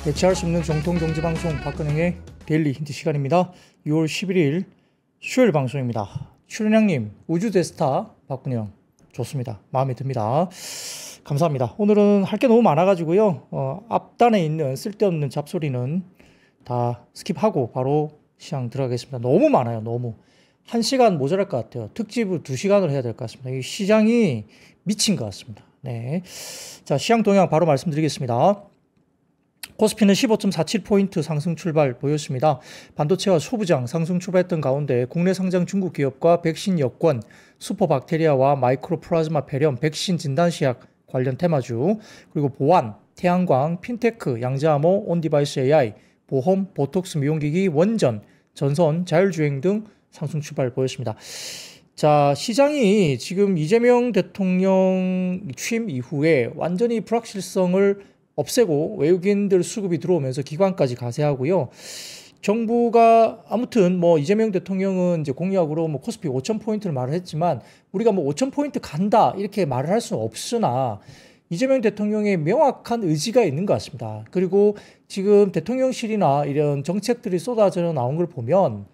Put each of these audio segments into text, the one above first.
대체할 수 없는 정통 경제방송 박근영의 데일리 힌트 시간입니다. 6월 11일 수요일 방송입니다. 출연량님 우주 대스타 박근영 좋습니다. 마음에 듭니다. 감사합니다. 오늘은 할 게 너무 많아가지고요. 앞단에 있는 쓸데없는 잡소리는 다 스킵하고 바로 시장 들어가겠습니다. 너무 많아요. 너무. 1시간 모자랄 것 같아요. 특집을 2시간을 해야 될 것 같습니다. 이 시장이 미친 것 같습니다. 네. 자, 시장 동향 바로 말씀드리겠습니다. 코스피는 15.47포인트 상승 출발 보였습니다. 반도체와 소부장 상승 출발했던 가운데 국내 상장 중국 기업과 백신 여권, 슈퍼박테리아와 마이크로 플라즈마 폐렴, 백신 진단시약 관련 테마주, 그리고 보안, 태양광, 핀테크, 양자암호, 온디바이스 AI, 보험, 보톡스 미용기기, 원전, 전선, 자율주행 등 상승 출발 보였습니다. 자, 시장이 지금 이재명 대통령 취임 이후에 완전히 불확실성을 없애고 외국인들 수급이 들어오면서 기관까지 가세하고요. 정부가 아무튼 이재명 대통령은 이제 공약으로 코스피 5,000포인트를 말을 했지만 우리가 5,000포인트 간다 이렇게 말을 할 수는 없으나 이재명 대통령의 명확한 의지가 있는 것 같습니다. 그리고 지금 대통령실이나 이런 정책들이 쏟아져 나온 걸 보면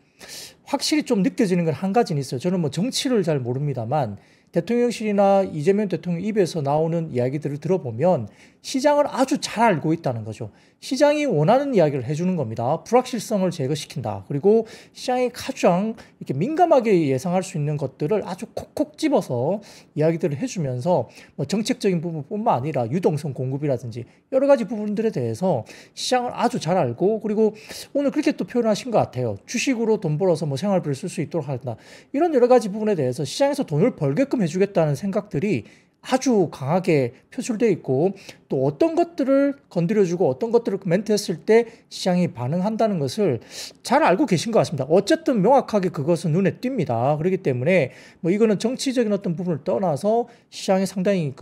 확실히 좀 느껴지는 건 한 가지는 있어요. 저는 정치를 잘 모릅니다만 대통령실이나 이재명 대통령 입에서 나오는 이야기들을 들어보면 시장을 아주 잘 알고 있다는 거죠. 시장이 원하는 이야기를 해주는 겁니다. 불확실성을 제거시킨다. 그리고 시장이 가장 이렇게 민감하게 예상할 수 있는 것들을 아주 콕콕 집어서 이야기들을 해주면서 정책적인 부분뿐만 아니라 유동성 공급이라든지 여러 가지 부분들에 대해서 시장을 아주 잘 알고 그리고 오늘 그렇게 또 표현하신 것 같아요. 주식으로 돈 벌어서 생활비를 쓸 수 있도록 한다. 이런 여러 가지 부분에 대해서 시장에서 돈을 벌게끔 해주겠다는 생각들이 아주 강하게 표출되어 있고 또 어떤 것들을 건드려주고 어떤 것들을 멘트했을 때 시장이 반응한다는 것을 잘 알고 계신 것 같습니다. 어쨌든 명확하게 그것은 눈에 띕니다. 그렇기 때문에 이거는 정치적인 어떤 부분을 떠나서 시장이 상당히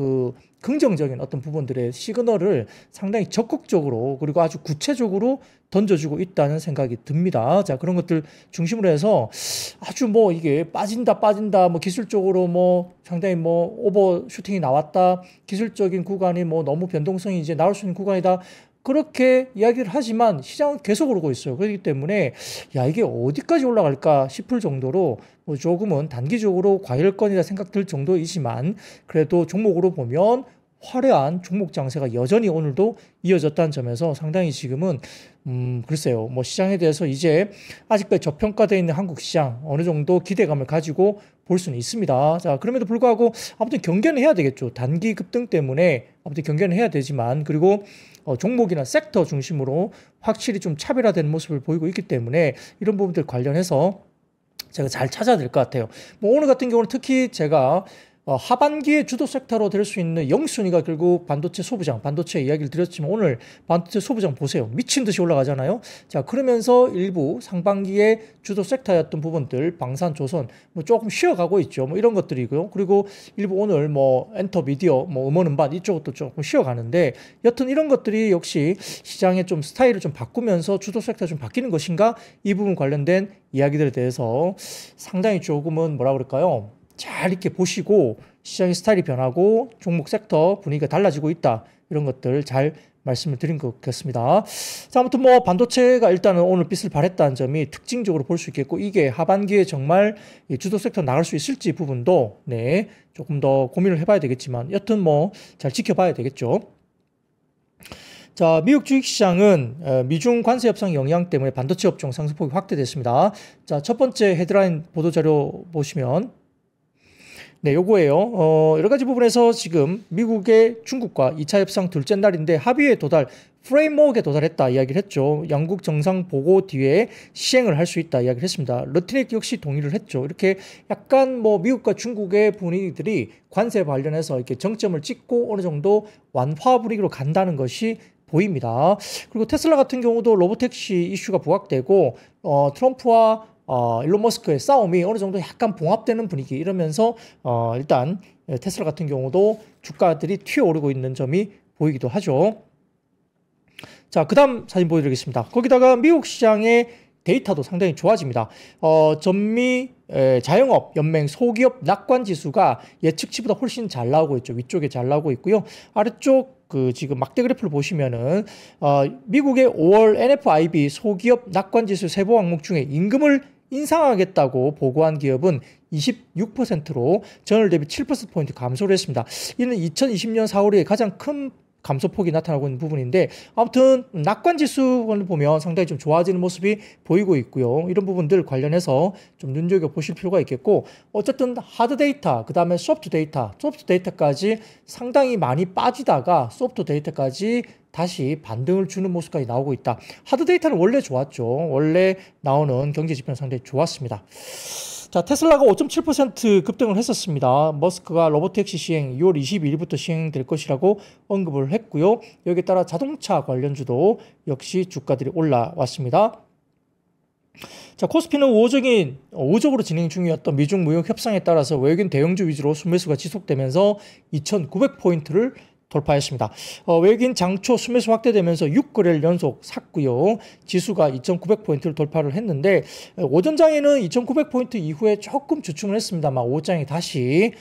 긍정적인 어떤 부분들의 시그널을 상당히 적극적으로 그리고 아주 구체적으로 던져주고 있다는 생각이 듭니다. 자, 그런 것들 중심으로 해서 아주 이게 빠진다 기술적으로 상당히 오버슈팅이 나왔다. 기술적인 구간이 너무 변동성이 이제 나올 수 있는 구간이다. 그렇게 이야기를 하지만 시장은 계속 오르고 있어요. 그렇기 때문에 이게 어디까지 올라갈까 싶을 정도로 조금은 단기적으로 과열권이라 생각들 정도이지만 그래도 종목으로 보면 화려한 종목 장세가 여전히 오늘도 이어졌다는 점에서 상당히 지금은 글쎄요. 시장에 대해서 이제 아직까지 저평가되어 있는 한국 시장 어느 정도 기대감을 가지고 볼 수는 있습니다. 자, 그럼에도 불구하고 아무튼 경계는 해야 되겠죠. 단기 급등 때문에 아무튼 경계는 해야 되지만 그리고 종목이나 섹터 중심으로 확실히 좀 차별화된 모습을 보이고 있기 때문에 이런 부분들 관련해서 제가 잘 찾아야 될 것 같아요. 오늘 같은 경우는 특히 제가 하반기에 주도 섹터로 될 수 있는 0순위가 결국 반도체 소부장, 반도체 이야기를 드렸지만 오늘 반도체 소부장 보세요. 미친 듯이 올라가잖아요. 자, 그러면서 일부 상반기에 주도 섹터였던 부분들, 방산, 조선 조금 쉬어가고 있죠. 이런 것들이고요. 그리고 일부 오늘 엔터 미디어, 음원 음반 이쪽도 조금 쉬어가는데 여튼 이런 것들이 역시 시장의 좀 스타일을 좀 바꾸면서 주도 섹터 좀 바뀌는 것인가 이 부분 관련된 이야기들에 대해서 상당히 조금은 뭐라 그럴까요? 잘 이렇게 보시고 시장의 스타일이 변하고 종목 섹터 분위기가 달라지고 있다. 이런 것들 잘 말씀을 드린 것 같습니다. 자, 아무튼 반도체가 일단은 오늘 빛을 발했다는 점이 특징적으로 볼 수 있겠고 이게 하반기에 정말 주도 섹터 나갈 수 있을지 부분도 조금 더 고민을 해봐야 되겠지만 여튼 잘 지켜봐야 되겠죠. 자, 미국 주식시장은 미중 관세 협상 영향 때문에 반도체 업종 상승폭이 확대됐습니다. 자, 첫 번째 헤드라인 보도자료 보시면 요거예요. 여러 가지 부분에서 지금 미국의 중국과 2차 협상 둘째 날인데 합의에 도달, 프레임워크에 도달했다 이야기를 했죠. 양국 정상 보고 뒤에 시행을 할 수 있다 이야기를 했습니다. 러트릭 역시 동의를 했죠. 이렇게 약간 미국과 중국의 분위기들이 관세 관련해서 이렇게 정점을 찍고 어느 정도 완화 분위기로 간다는 것이 보입니다. 그리고 테슬라 같은 경우도 로보택시 이슈가 부각되고 트럼프와 일론 머스크의 싸움이 어느 정도 약간 봉합되는 분위기 이러면서 일단 테슬라 같은 경우도 주가들이 튀어오르고 있는 점이 보이기도 하죠. 자, 그 다음 사진 보여드리겠습니다. 거기다가 미국 시장의 데이터도 상당히 좋아집니다. 전미 자영업 연맹 소기업 낙관 지수가 예측치보다 훨씬 잘 나오고 있죠. 위쪽에 잘 나오고 있고요. 아래쪽 그 지금 막대 그래프를 보시면은 미국의 5월 NFIB 소기업 낙관지수 세부 항목 중에 임금을 인상하겠다고 보고한 기업은 26%로 전월 대비 7%포인트 감소를 했습니다. 이는 2020년 4월에 가장 큰 감소폭이 나타나고 있는 부분인데 아무튼 낙관지수를 보면 상당히 좀 좋아지는 모습이 보이고 있고요. 이런 부분들 관련해서 좀 눈여겨보실 필요가 있겠고 어쨌든 하드 데이터, 그 다음에 소프트 데이터까지 상당히 많이 빠지다가 소프트 데이터까지 다시 반등을 주는 모습까지 나오고 있다. 하드 데이터는 원래 좋았죠. 원래 나오는 경제 지표는 상당히 좋았습니다. 자, 테슬라가 5.7% 급등을 했었습니다. 머스크가 로보택시 시행 6월 22일부터 시행될 것이라고 언급을 했고요. 여기에 따라 자동차 관련주도 역시 주가들이 올라왔습니다. 자, 코스피는 우호적으로 진행 중이었던 미중 무역 협상에 따라서 외국인 대형주 위주로 순매수가 지속되면서 2,900포인트를 돌파했습니다. 외국인 장초 순매수 확대되면서 6거래를 연속 샀고요. 지수가 2,900포인트를 돌파를 했는데 오전장에는 2,900포인트 이후에 조금 주춤을 했습니다만 오후장에 다시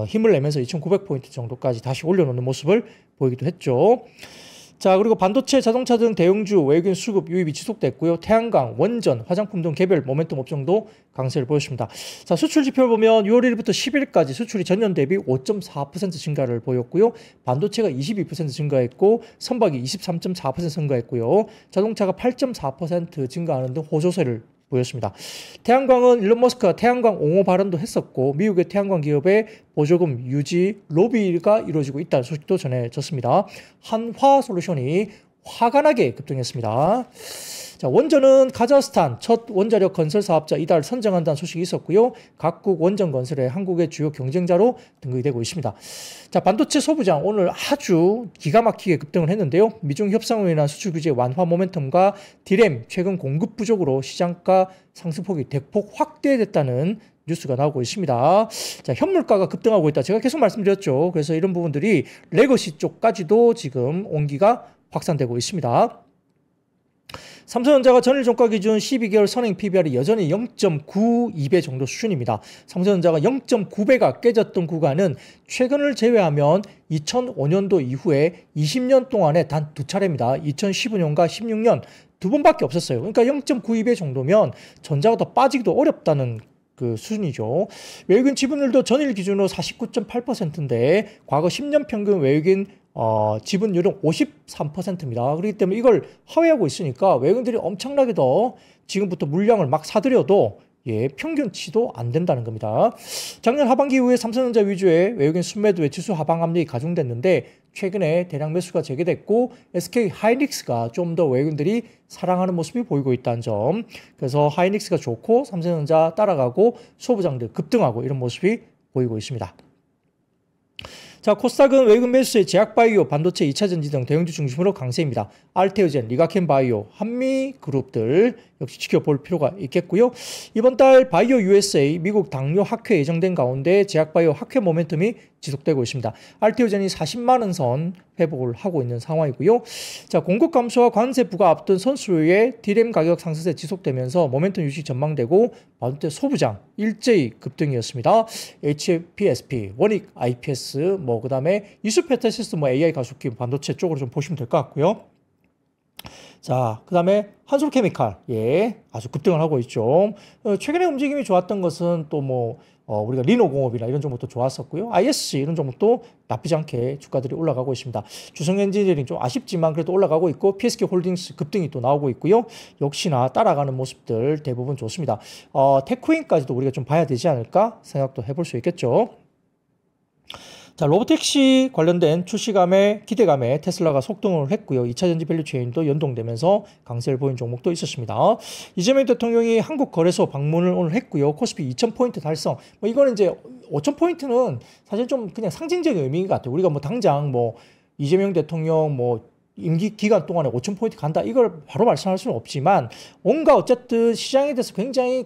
힘을 내면서 2,900포인트 정도까지 다시 올려놓는 모습을 보이기도 했죠. 자, 그리고 반도체, 자동차 등 대형주 외국인 수급 유입이 지속됐고요. 태양광, 원전, 화장품 등 개별 모멘텀 업종도 강세를 보였습니다. 자, 수출 지표를 보면 6월 1일부터 10일까지 수출이 전년 대비 5.4% 증가를 보였고요. 반도체가 22% 증가했고 선박이 23.4% 증가했고요. 자동차가 8.4% 증가하는 등 호조세를 보였습니다. 태양광은 일론 머스크가 태양광 옹호 발언도 했었고 미국의 태양광 기업의 보조금 유지 로비가 이루어지고 있다는 소식도 전해졌습니다. 한화솔루션이 화가 나게 급등했습니다. 자, 원전은 카자흐스탄 첫 원자력 건설 사업자 이달 선정한다는 소식이 있었고요. 각국 원전 건설에 한국의 주요 경쟁자로 등극이 되고 있습니다. 자, 반도체 소부장 오늘 아주 기가 막히게 급등을 했는데요. 미중 협상으로 인한 수출 규제 완화 모멘텀과 디램 최근 공급 부족으로 시장가 상승폭이 대폭 확대됐다는 뉴스가 나오고 있습니다. 자, 현물가가 급등하고 있다. 제가 계속 말씀드렸죠. 그래서 이런 부분들이 레거시 쪽까지도 지금 온기가 확산되고 있습니다. 삼성전자가 전일 종가 기준 12개월 선행 PBR이 여전히 0.92배 정도 수준입니다. 삼성전자가 0.9배가 깨졌던 구간은 최근을 제외하면 2005년도 이후에 20년 동안에 단 두 차례입니다. 2015년과 16년 두 번밖에 없었어요. 그러니까 0.92배 정도면 전자가 더 빠지기도 어렵다는 그 수준이죠. 외국인 지분율도 전일 기준으로 49.8%인데 과거 10년 평균 외국인 지분율은 53%입니다. 그렇기 때문에 이걸 하회하고 있으니까 외국인들이 엄청나게 더 지금부터 물량을 막 사들여도 평균치도 안 된다는 겁니다. 작년 하반기 이후에 삼성전자 위주의 외국인 순매도의 지수 하방 압력이 가중됐는데 최근에 대량 매수가 재개됐고 SK 하이닉스가 좀 더 외국인들이 사랑하는 모습이 보이고 있다는 점. 그래서 하이닉스가 좋고 삼성전자 따라가고 소부장들 급등하고 이런 모습이 보이고 있습니다. 자, 코스닥은 외국인 매수세의 제약바이오, 반도체, 2차전지 등 대형주 중심으로 강세입니다. 알테오젠, 리가켄바이오, 한미그룹들 역시 지켜볼 필요가 있겠고요. 이번 달 바이오 USA 미국 당뇨 학회 예정된 가운데 제약바이오 학회 모멘텀이 지속되고 있습니다. 알테오젠이 40만 원 선 회복을 하고 있는 상황이고요. 자, 공급 감소와 관세 부과 앞둔 선수의 디램 가격 상승세 지속되면서 모멘텀 유지 전망되고 반도체 소부장 일제히 급등이었습니다. HPSP, 원익 IPS, 그 다음에 이수페타시스 AI 가속기 반도체 쪽으로 좀 보시면 될 것 같고요. 자, 그 다음에 한솔케미칼, 아주 급등을 하고 있죠. 최근에 움직임이 좋았던 것은 또 우리가 리노공업이나 이런 종목도 좋았었고요. ISC 이런 종목도 나쁘지 않게 주가들이 올라가고 있습니다. 주성엔지니어링 좀 아쉽지만 그래도 올라가고 있고 PSK홀딩스 급등이 또 나오고 있고요. 역시나 따라가는 모습들 대부분 좋습니다. 테크윈까지도 우리가 좀 봐야 되지 않을까 생각도 해볼 수 있겠죠. 자, 로보택시 관련된 출시감에 기대감에 테슬라가 속등을 했고요. 2차전지 밸류체인도 연동되면서 강세를 보인 종목도 있었습니다. 이재명 대통령이 한국거래소 방문을 오늘 했고요. 코스피 2000포인트 달성. 이거는 이제 5000포인트는 사실 좀 그냥 상징적인 의미인 것 같아요. 우리가 당장 이재명 대통령 임기 기간 동안에 5000포인트 간다. 이걸 바로 말씀할 수는 없지만 뭔가 어쨌든 시장에 대해서 굉장히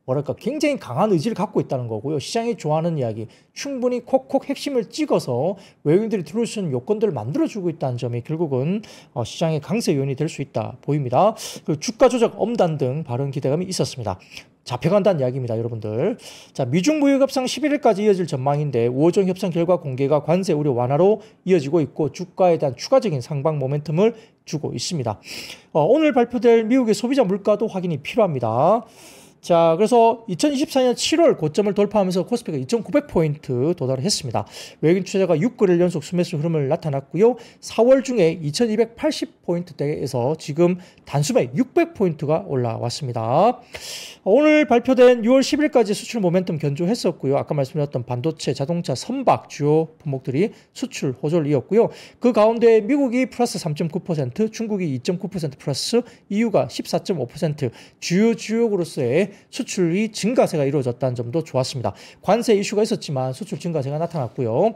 뭐랄까 굉장히 강한 의지를 갖고 있다는 거고요. 시장이 좋아하는 이야기, 충분히 콕콕 핵심을 찍어서 외국인들이 들어올 수 있는 요건들을 만들어주고 있다는 점이 결국은 시장의 강세 요인이 될 수 있다 보입니다. 그리고 주가 조작 엄단 등 발언 기대감이 있었습니다. 잡혀간다는 이야기입니다, 여러분들. 자, 미중 무역 협상 11일까지 이어질 전망인데 우호적 협상 결과 공개가 관세 우려 완화로 이어지고 있고 주가에 대한 추가적인 상방 모멘텀을 주고 있습니다. 오늘 발표될 미국의 소비자 물가도 확인이 필요합니다. 자, 그래서 2024년 7월 고점을 돌파하면서 코스피가 2,900포인트 도달을 했습니다. 외국인 투자자가 6개월 연속 수매수 흐름을 나타났고요. 4월 중에 2,280포인트대에서 지금 단숨에 600포인트가 올라왔습니다. 오늘 발표된 6월 10일까지 수출 모멘텀 견조했었고요. 아까 말씀드렸던 반도체, 자동차, 선박 주요 품목들이 수출 호조를 이었고요. 그 가운데 미국이 플러스 3.9%, 중국이 2.9% 플러스, EU가 14.5% 주요 주요국으로서의 수출이 증가세가 이루어졌다는 점도 좋았습니다. 관세 이슈가 있었지만 수출 증가세가 나타났고요.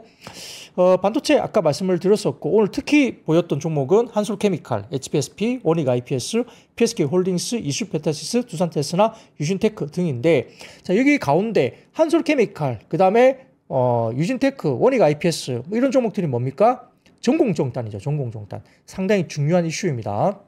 반도체 아까 말씀을 드렸었고 오늘 특히 보였던 종목은 한솔케미칼, HPSP, 원익 IPS, PSK홀딩스, 이슈페타시스, 두산테스나, 유진테크 등인데 자 여기 가운데 한솔케미칼, 그 다음에 유진테크, 원익 IPS 뭐 이런 종목들이 뭡니까? 전공정단이죠. 전공정단. 상당히 중요한 이슈입니다.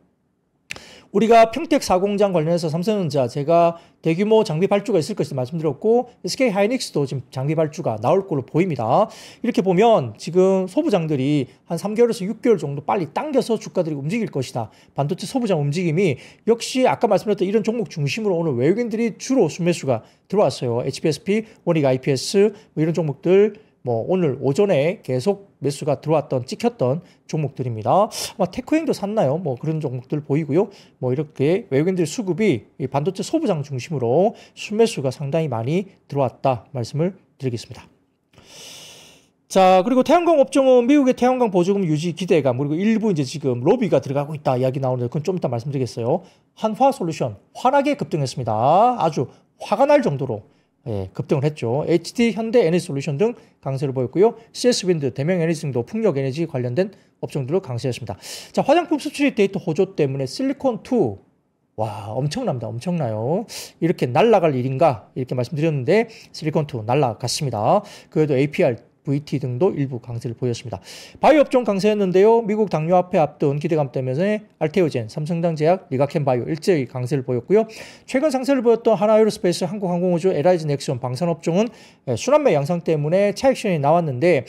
우리가 평택 4공장 관련해서 삼성전자 제가 대규모 장비 발주가 있을 것을 말씀드렸고 SK 하이닉스도 지금 장비 발주가 나올 걸로 보입니다. 이렇게 보면 지금 소부장들이 한 3개월에서 6개월 정도 빨리 당겨서 주가들이 움직일 것이다. 반도체 소부장 움직임이 역시 아까 말씀드렸던 이런 종목 중심으로 오늘 외국인들이 주로 순매수가 들어왔어요. HPSP, 원익 IPS 뭐 이런 종목들 뭐 오늘 오전에 계속 매수가 들어왔던 찍혔던 종목들입니다. 아마 테크행도 샀나요? 뭐 그런 종목들 보이고요. 뭐 이렇게 외국인들 수급이 반도체 소부장 중심으로 순매수가 상당히 많이 들어왔다 말씀을 드리겠습니다. 자, 그리고 태양광 업종은 미국의 태양광 보조금 유지 기대감, 그리고 일부 이제 지금 로비가 들어가고 있다 이야기 나오는데 그건 좀 이따 말씀드리겠어요. 한화솔루션 환하게 급등했습니다. 아주 화가 날 정도로 급등을 했죠. HD, 현대, NH솔루션 등 강세를 보였고요. CS윈드, 대명에너지 등도 풍력에너지 관련된 업종들로 강세였습니다. 자, 화장품 수출입 데이터 호조 때문에 실리콘2 와 엄청납니다. 엄청나요. 이렇게 날아갈 일인가 이렇게 말씀드렸는데 실리콘2 날아갔습니다. 그래도 APR, VT 등도 일부 강세를 보였습니다. 바이오 업종 강세였는데요. 미국 당뇨합회 앞둔 기대감 때문에 알테오젠, 삼성당제약, 리가켄바이오 일제히 강세를 보였고요. 최근 상세를 보였던 하나에어로스페이스, 한국항공우주, LIG 넥스원 방산업종은 순환매 양상 때문에 차익실현이 나왔는데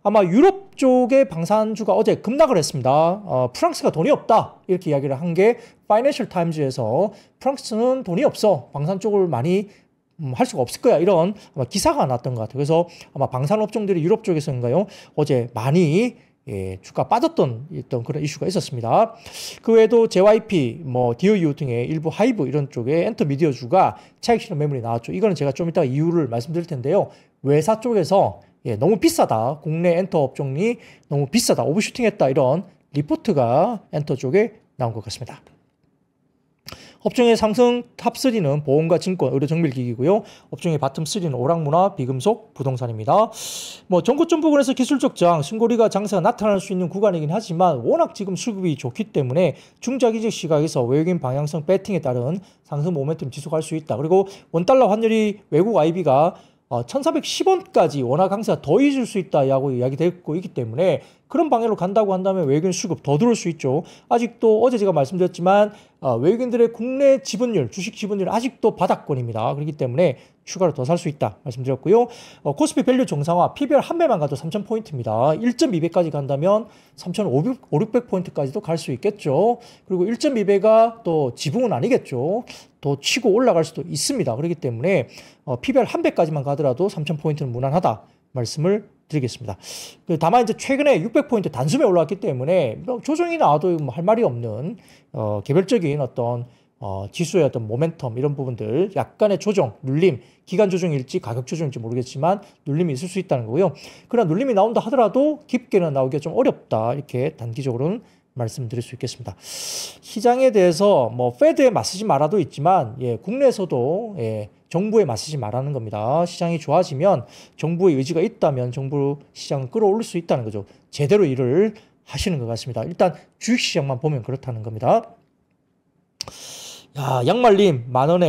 아마 유럽 쪽의 방산주가 어제 급락을 했습니다. 프랑스가 돈이 없다 이렇게 이야기를 한 게 파이낸셜 타임즈에서 프랑스는 돈이 없어 방산 쪽을 많이 할 수가 없을 거야 이런 아마 기사가 났던 것 같아요. 그래서 아마 방산업종들이 유럽 쪽에서인가요 어제 많이 주가 빠졌던 그런 이슈가 있었습니다. 그 외에도 JYP, 뭐 DOU 등의 일부 하이브 이런 쪽에 엔터미디어주가 차익실현 매물이 나왔죠. 이거는 제가 좀 이따가 이유를 말씀드릴 텐데요. 외사 쪽에서 너무 비싸다. 국내 엔터 업종이 너무 비싸다. 오버슈팅했다. 이런 리포트가 엔터 쪽에 나온 것 같습니다. 업종의 상승 탑3는 보험과 증권, 의료정밀기기고요. 업종의 바텀3는 오락문화, 비금속, 부동산입니다. 뭐 전고점 부근에서 기술적 저항, 신고리가 장세가 나타날 수 있는 구간이긴 하지만 워낙 지금 수급이 좋기 때문에 중장기적 시각에서 외국인 방향성 배팅에 따른 상승 모멘텀 지속할 수 있다. 그리고 원달러 환율이 외국 IB가 1410원까지 원화 강세가 더 잊을 수 있다고 이야기되고 있기 때문에 그런 방향으로 간다고 한다면 외국인 수급 더 들어올 수 있죠. 아직도 어제 제가 말씀드렸지만 외국인들의 국내 지분율, 주식 지분율 아직도 바닥권입니다. 그렇기 때문에 추가로 더 살 수 있다 말씀드렸고요. 코스피 밸류 정상화, PBR 한 배만 가도 3,000포인트입니다. 1.2배까지 간다면 3,500~600포인트까지도 갈 수 있겠죠. 그리고 1.2배가 또 지붕은 아니겠죠. 더 치고 올라갈 수도 있습니다. 그렇기 때문에 PBR 한 배까지만 가더라도 3,000포인트는 무난하다 말씀을 드리겠습니다. 다만 이제 최근에 600포인트 단숨에 올라왔기 때문에 조정이 나와도 뭐 할 말이 없는 개별적인 어떤 지수의 어떤 모멘텀 이런 부분들 약간의 조정, 눌림, 기간 조정일지 가격 조정일지 모르겠지만 눌림이 있을 수 있다는 거고요. 그러나 눌림이 나온다 하더라도 깊게는 나오기가 좀 어렵다 이렇게 단기적으로는 말씀드릴 수 있겠습니다. 시장에 대해서 뭐 페드에 맞서지 말아도 있지만 국내에서도 정부에 맞서지 말라는 겁니다. 시장이 좋아지면 정부의 의지가 있다면 정부 시장을 끌어올릴 수 있다는 거죠. 제대로 일을 하시는 것 같습니다. 일단 주식시장만 보면 그렇다는 겁니다. 야, 양말님, 10,000원에,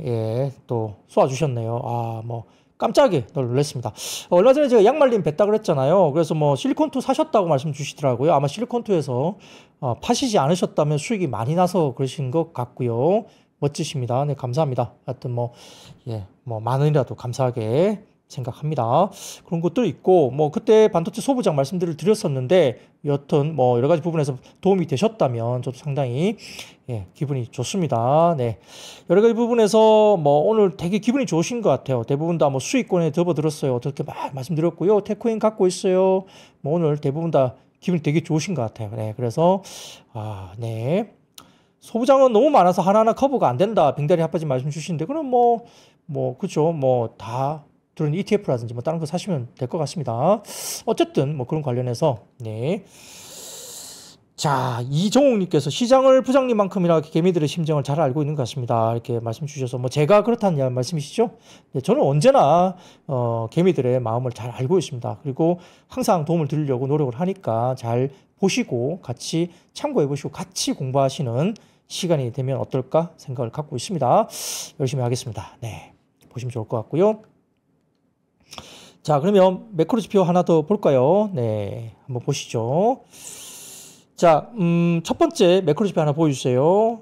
예, 또 쏘아주셨네요. 아, 뭐, 깜짝이 놀랐습니다. 얼마 전에 제가 양말님 뵀다 그랬잖아요. 그래서 뭐, 실리콘2 사셨다고 말씀 주시더라고요. 아마 실리콘2에서 파시지 않으셨다면 수익이 많이 나서 그러신 것 같고요. 멋지십니다. 네, 감사합니다. 하여튼 뭐, 예, 뭐, 10,000원이라도 감사하게 생각합니다. 그런 것도 있고, 뭐, 그때 반도체 소부장 말씀들을 드렸었는데, 여튼 뭐, 여러 가지 부분에서 도움이 되셨다면 저도 상당히, 예, 기분이 좋습니다. 네. 여러 가지 부분에서 뭐, 오늘 되게 기분이 좋으신 것 같아요. 대부분 다 뭐, 수익권에 접어들었어요. 어떻게 막 말씀드렸고요. 테코인 갖고 있어요. 뭐, 오늘 대부분 다 기분이 되게 좋으신 것 같아요. 네. 그래서, 네. 소부장은 너무 많아서 하나하나 커버가 안 된다. 빙다리 핫바지 말씀 주시는데, 그럼 그죠. 뭐, 다, 들은 ETF라든지 뭐 다른 거 사시면 될 것 같습니다. 어쨌든 뭐 그런 관련해서 네. 자, 이종욱님께서 시장을 부장님만큼이나 개미들의 심정을 잘 알고 있는 것 같습니다. 이렇게 말씀 주셔서 뭐 제가 그렇다는 말씀이시죠? 네, 저는 언제나 개미들의 마음을 잘 알고 있습니다. 그리고 항상 도움을 드리려고 노력을 하니까 잘 보시고 같이 참고해 보시고 같이 공부하시는 시간이 되면 어떨까 생각을 갖고 있습니다. 열심히 하겠습니다. 네, 보시면 좋을 것 같고요. 자, 그러면 매크로 지표 하나 더 볼까요? 네, 한번 보시죠. 자, 첫 번째 매크로 지표 하나 보여주세요.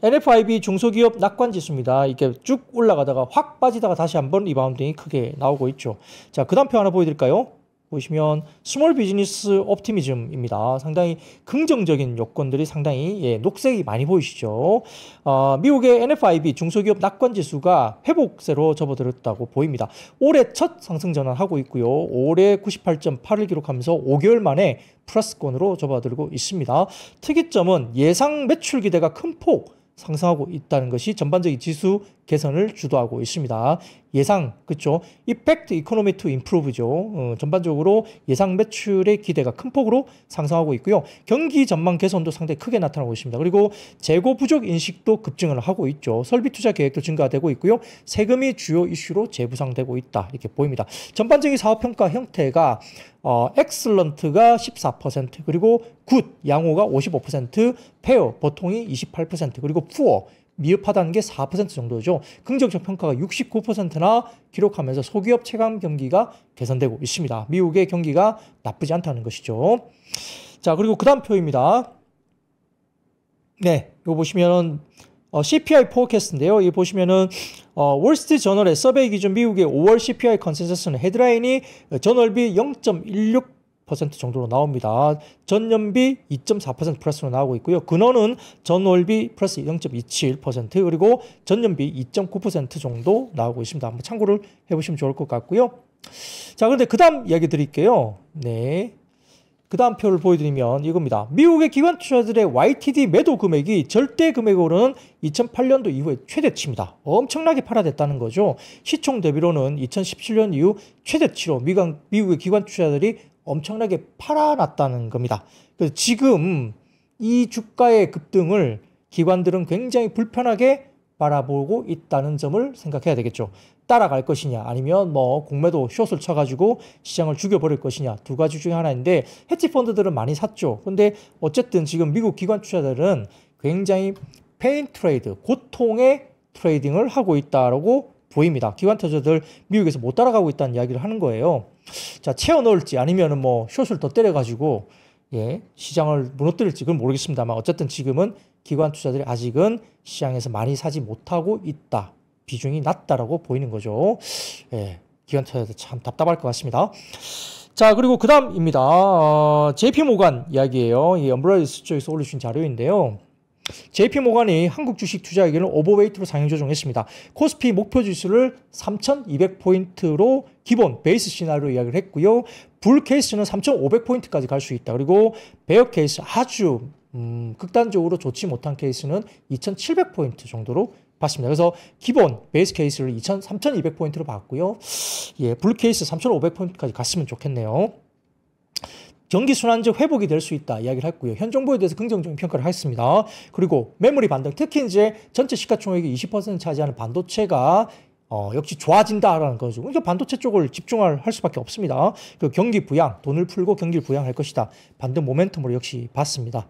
NFIB 중소기업 낙관지수입니다. 이게 쭉 올라가다가 확 빠지다가 다시 한번 리바운딩이 크게 나오고 있죠. 자, 그 다음 표 하나 보여드릴까요? 보시면 스몰 비즈니스 옵티미즘입니다. 상당히 긍정적인 요건들이 상당히 예, 녹색이 많이 보이시죠. 미국의 NFIB 중소기업 낙관지수가 회복세로 접어들었다고 보입니다. 올해 첫 상승 전환하고 있고요. 올해 98.8을 기록하면서 5개월 만에 플러스권으로 접어들고 있습니다. 특이점은 예상 매출 기대가 큰 폭 상승하고 있다는 것이 전반적인 지수 개선을 주도하고 있습니다. 예상, 그렇죠? Effect Economy to Improve죠. 전반적으로 예상 매출의 기대가 큰 폭으로 상승하고 있고요. 경기 전망 개선도 상당히 크게 나타나고 있습니다. 그리고 재고 부족 인식도 급증을 하고 있죠. 설비 투자 계획도 증가되고 있고요. 세금이 주요 이슈로 재부상되고 있다. 이렇게 보입니다. 전반적인 사업평가 형태가 엑셀런트가 14%, 그리고 굿, 양호가 55%, 페어, 보통이 28%, 그리고 푸어, 미흡하다는 게 4% 정도죠. 긍정적 평가가 69%나 기록하면서 소기업 체감 경기가 개선되고 있습니다. 미국의 경기가 나쁘지 않다는 것이죠. 자, 그리고 그 다음 표입니다. 네, 이거 보시면은 CPI 포캐스트인데요. 이 보시면은 월스트리트 저널의 서베이 기준 미국의 5월 CPI 컨센서스는 헤드라인이 전월비 0.16% 정도로 나옵니다. 전년비 2.4% 플러스로 나오고 있고요. 근원은 전월비 플러스 0.27% 그리고 전년비 2.9% 정도 나오고 있습니다. 한번 참고를 해보시면 좋을 것 같고요. 자, 그런데 그 다음 이야기 드릴게요. 네. 그 다음 표를 보여드리면 이겁니다. 미국의 기관 투자들의 YTD 매도 금액이 절대 금액으로는 2008년도 이후에 최대치입니다. 엄청나게 팔아댔다는 거죠. 시총 대비로는 2017년 이후 최대치로 미국의 기관 투자들이 엄청나게 팔아놨다는 겁니다. 그래서 지금 이 주가의 급등을 기관들은 굉장히 불편하게 바라보고 있다는 점을 생각해야 되겠죠. 따라갈 것이냐 아니면 뭐 공매도 숏을 쳐가지고 시장을 죽여버릴 것이냐 두 가지 중에 하나인데 헤지펀드들은 많이 샀죠. 근데 어쨌든 지금 미국 기관 투자자들은 굉장히 페인 트레이드, 고통의 트레이딩을 하고 있다라고 보입니다. 기관 투자자들 미국에서 못 따라가고 있다는 이야기를 하는 거예요. 자, 채워 넣을지 아니면은 뭐 숏을 더 때려가지고 예, 시장을 무너뜨릴지 그건 모르겠습니다만 어쨌든 지금은 기관 투자들이 아직은 시장에서 많이 사지 못하고 있다. 비중이 낮다라고 보이는 거죠. 예, 기관 투자자들 참 답답할 것 같습니다. 자, 그리고 그 다음입니다. JP모간 이야기예요. 이 엄브라이스 쪽에서 올려주신 자료인데요. JP모간이 한국 주식 투자 의견을 오버웨이트로 상향 조정했습니다. 코스피 목표 지수를 3,200포인트로 기본 베이스 시나리오 이야기를 했고요. 불 케이스는 3,500포인트까지 갈 수 있다. 그리고 베어 케이스 아주 극단적으로 좋지 못한 케이스는 2,700포인트 정도로 봤습니다. 그래서 기본 베이스 케이스를 3,200포인트로 봤고요. 예, 불 케이스 3,500포인트까지 갔으면 좋겠네요. 경기 순환적 회복이 될 수 있다 이야기를 했고요. 현 정부에 대해서 긍정적인 평가를 했습니다. 그리고 메모리 반등, 특히 이제 전체 시가총액의 20% 차지하는 반도체가 역시 좋아진다라는 거죠. 그러니까 반도체 쪽을 집중할 수밖에 없습니다. 그 경기 부양, 돈을 풀고 경기를 부양할 것이다. 반등 모멘텀으로 역시 봤습니다.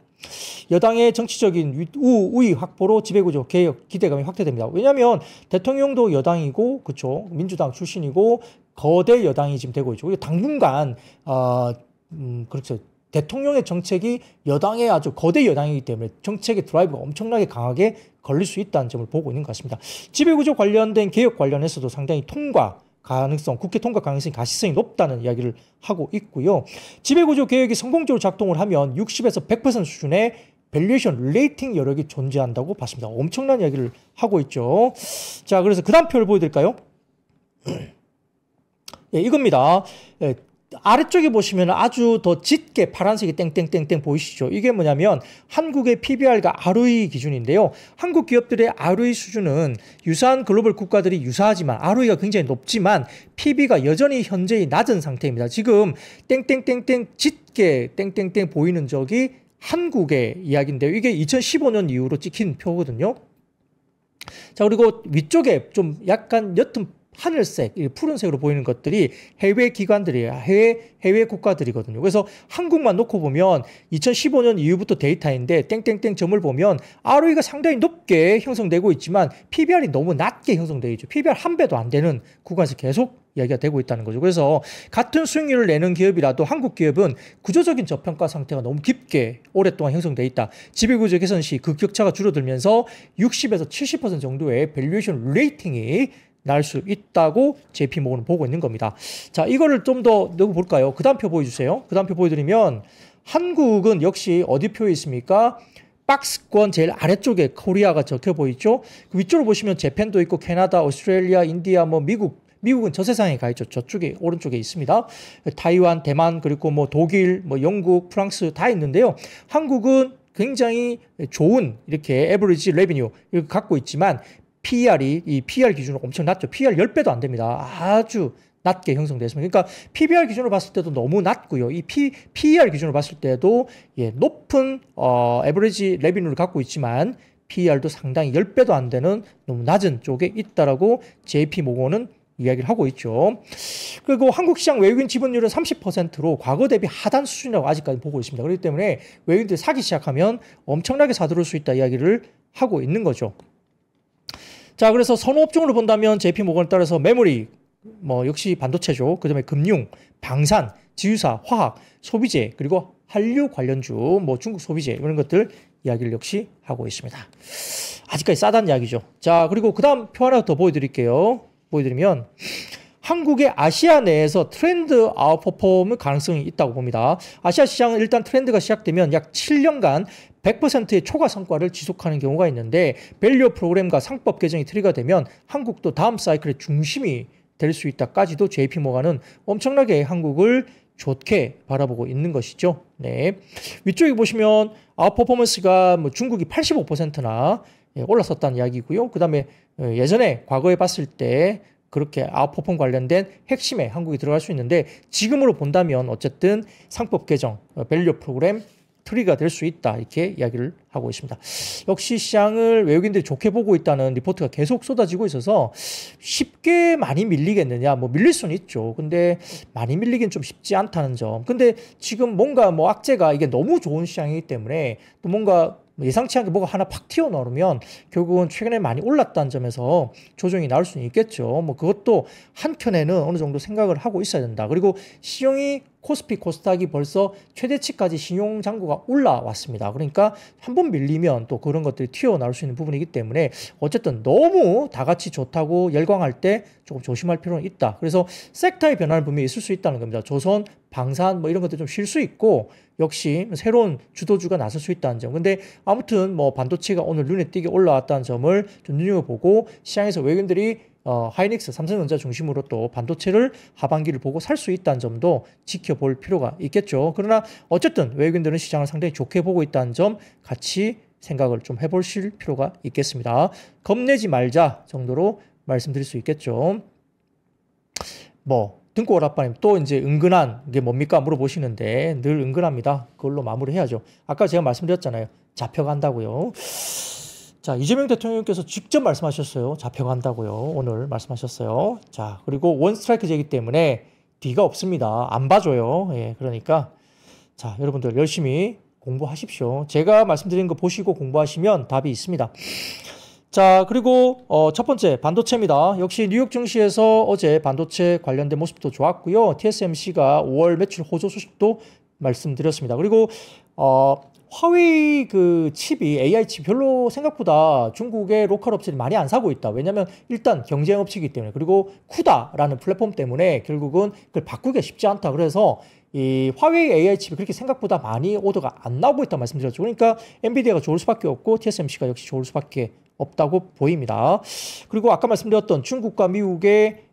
여당의 정치적인 우위 확보로 지배구조 개혁 기대감이 확대됩니다. 왜냐하면 대통령도 여당이고, 그렇죠, 민주당 출신이고 거대 여당이 지금 되고 있죠. 당분간 그렇죠. 대통령의 정책이 여당의 아주 거대 여당이기 때문에 정책의 드라이브가 엄청나게 강하게 걸릴 수 있다는 점을 보고 있는 것 같습니다. 지배구조 관련된 개혁 관련해서도 상당히 국회 통과 가능성이 가시성이 높다는 이야기를 하고 있고요. 지배구조 개혁이 성공적으로 작동을 하면 60에서 100% 수준의 밸류에이션 레이팅 여력이 존재한다고 봤습니다. 엄청난 이야기를 하고 있죠. 자, 그래서 그 다음 표를 보여드릴까요? 예, 이겁니다. 예, 아래쪽에 보시면 아주 더 짙게 파란색이 땡땡땡땡 보이시죠? 이게 뭐냐면 한국의 PBR과 ROE 기준인데요. 한국 기업들의 ROE 수준은 유사한 글로벌 국가들이 유사하지만 ROE가 굉장히 높지만 PB가 여전히 현재의 낮은 상태입니다. 지금 땡땡땡땡 짙게 땡땡땡 보이는 적이 한국의 이야기인데요. 이게 2015년 이후로 찍힌 표거든요. 자, 그리고 위쪽에 좀 약간 옅은 하늘색, 푸른색으로 보이는 것들이 해외 기관들이에요. 해외 국가들이거든요. 그래서 한국만 놓고 보면 2015년 이후부터 데이터인데 땡땡땡 점을 보면 ROE가 상당히 높게 형성되고 있지만 PBR이 너무 낮게 형성되어 있죠. PBR 한 배도 안 되는 구간에서 계속 이야기가 되고 있다는 거죠. 그래서 같은 수익률을 내는 기업이라도 한국 기업은 구조적인 저평가 상태가 너무 깊게 오랫동안 형성되어 있다. 지배구조 개선 시 그 격차가 줄어들면서 60에서 70% 정도의 밸류에이션 레이팅이 날 수 있다고 JP모건은 보고 있는 겁니다. 자, 이거를 좀 더 넣어 볼까요? 그 다음 표 보여주세요. 그 다음 표 보여드리면 한국은 역시 어디 표에 있습니까? 박스권 제일 아래쪽에 코리아가 적혀 보이죠? 그 위쪽으로 보시면 재팬도 있고 캐나다, 오스트레일리아, 인디아, 뭐 미국은 저 세상에 가 있죠. 저쪽에 오른쪽에 있습니다. 타이완, 대만, 그리고 뭐 독일, 뭐 영국, 프랑스 다 있는데요. 한국은 굉장히 좋은 이렇게 에버리지 레비뉴 이렇게 갖고 있지만 이 PER 기준으로 엄청 낮죠. PER 10배도 안 됩니다. 아주 낮게 형성됐습니다. 그러니까 PBR 기준으로 봤을 때도 너무 낮고요. 이 PER 기준으로 봤을 때도 높은 에버리지 레비뉴를 갖고 있지만 PER도 상당히 10배도 안 되는 너무 낮은 쪽에 있다라고 JP모건은 이야기를 하고 있죠. 그리고 한국 시장 외국인 지분율은 30%로 과거 대비 하단 수준이라고 아직까지 보고 있습니다. 그렇기 때문에 외국인들이 사기 시작하면 엄청나게 사들어올 수 있다 이야기를 하고 있는 거죠. 자, 그래서 선호업종으로 본다면 JP모건을 따라서 메모리, 뭐 역시 반도체죠. 그다음에 금융, 방산, 지유사, 화학, 소비재, 그리고 한류 관련주, 뭐 중국 소비재 이런 것들 이야기를 역시 하고 있습니다. 아직까지 싸다는 이야기죠. 자, 그리고 그다음 표 하나 더 보여드릴게요. 보여드리면 한국의 아시아 내에서 트렌드 아웃퍼폼의 가능성이 있다고 봅니다. 아시아 시장은 일단 트렌드가 시작되면 약 7년간 100%의 초과 성과를 지속하는 경우가 있는데 밸류 프로그램과 상법 개정이 트리가 되면 한국도 다음 사이클의 중심이 될 수 있다까지도 JP모건은 엄청나게 한국을 좋게 바라보고 있는 것이죠. 네. 위쪽에 보시면 아웃퍼포먼스가 뭐 중국이 85%나 올랐었다는 이야기고요. 그 다음에 예전에 과거에 봤을 때 그렇게 아웃퍼폼 관련된 핵심에 한국이 들어갈 수 있는데 지금으로 본다면 어쨌든 상법 개정, 밸류 프로그램 트리가 될 수 있다 이렇게 이야기를 하고 있습니다. 역시 시장을 외국인들이 좋게 보고 있다는 리포트가 계속 쏟아지고 있어서 쉽게 많이 밀리겠느냐, 뭐 밀릴 수는 있죠. 근데 많이 밀리긴 좀 쉽지 않다는 점. 근데 지금 뭔가 뭐 악재가 이게 너무 좋은 시장이기 때문에 또 뭔가 예상치 않게 뭐가 하나 팍 튀어나오면 결국은 최근에 많이 올랐다는 점에서 조정이 나올 수는 있겠죠. 뭐 그것도 한켠에는 어느 정도 생각을 하고 있어야 된다. 그리고 시용이 코스피 코스닥이 벌써 최대치까지 신용 잔고가 올라왔습니다. 그러니까 한번 밀리면 또 그런 것들이 튀어나올 수 있는 부분이기 때문에 어쨌든 너무 다 같이 좋다고 열광할 때 조금 조심할 필요는 있다. 그래서 섹터의 변화는 분명히 있을 수 있다는 겁니다. 조선, 방산 뭐 이런 것들 좀 쉴 수 있고 역시 새로운 주도주가 나설 수 있다는 점. 근데 아무튼 뭐 반도체가 오늘 눈에 띄게 올라왔다는 점을 좀 눈여겨보고 시장에서 외국인들이 하이닉스, 삼성전자 중심으로 또 반도체를 하반기를 보고 살 수 있다는 점도 지켜볼 필요가 있겠죠. 그러나 어쨌든 외국인들은 시장을 상당히 좋게 보고 있다는 점 같이 생각을 좀 해보실 필요가 있겠습니다. 겁내지 말자 정도로 말씀드릴 수 있겠죠. 뭐 등골 오라빠님 또 이제 은근한 게 뭡니까 물어보시는데 늘 은근합니다. 그걸로 마무리해야죠. 아까 제가 말씀드렸잖아요. 잡혀간다고요. 자, 이재명 대통령께서 직접 말씀하셨어요. 잡혀간다고요. 오늘 말씀하셨어요. 자, 그리고 원 스트라이크제이기 때문에 뒤가 없습니다. 안 봐줘요. 예, 그러니까 자, 여러분들 열심히 공부하십시오. 제가 말씀드린 거 보시고 공부하시면 답이 있습니다. 자, 그리고 첫 번째 반도체입니다. 역시 뉴욕 증시에서 어제 반도체 관련된 모습도 좋았고요. TSMC가 5월 매출 호조 소식도 말씀드렸습니다. 그리고 화웨이 그 칩이 AI 칩 별로 생각보다 중국의 로컬 업체들이 많이 안 사고 있다. 왜냐하면 일단 경쟁 업체이기 때문에, 그리고 쿠다라는 플랫폼 때문에 결국은 그걸 바꾸기가 쉽지 않다. 그래서 이 화웨이 AI 칩이 그렇게 생각보다 많이 오더가 안 나오고 있다고 말씀드렸죠. 그러니까 엔비디아가 좋을 수밖에 없고 TSMC가 역시 좋을 수밖에 없다고 보입니다. 그리고 아까 말씀드렸던 중국과 미국의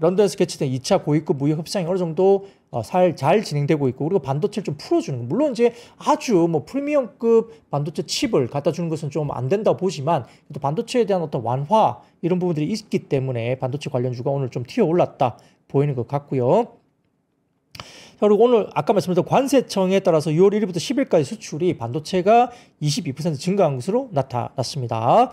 런던에서 개최된 2차 고위급 무역 협상이 어느 정도 잘 진행되고 있고, 그리고 반도체를 좀 풀어주는 거. 물론 이제 아주 뭐 프리미엄급 반도체 칩을 갖다 주는 것은 좀 안 된다고 보지만, 또 반도체에 대한 어떤 완화 이런 부분들이 있기 때문에 반도체 관련주가 오늘 좀 튀어 올랐다 보이는 것 같고요. 그리고 오늘 아까 말씀드린 관세청에 따라서 6월 1일부터 10일까지 수출이 반도체가 22% 증가한 것으로 나타났습니다.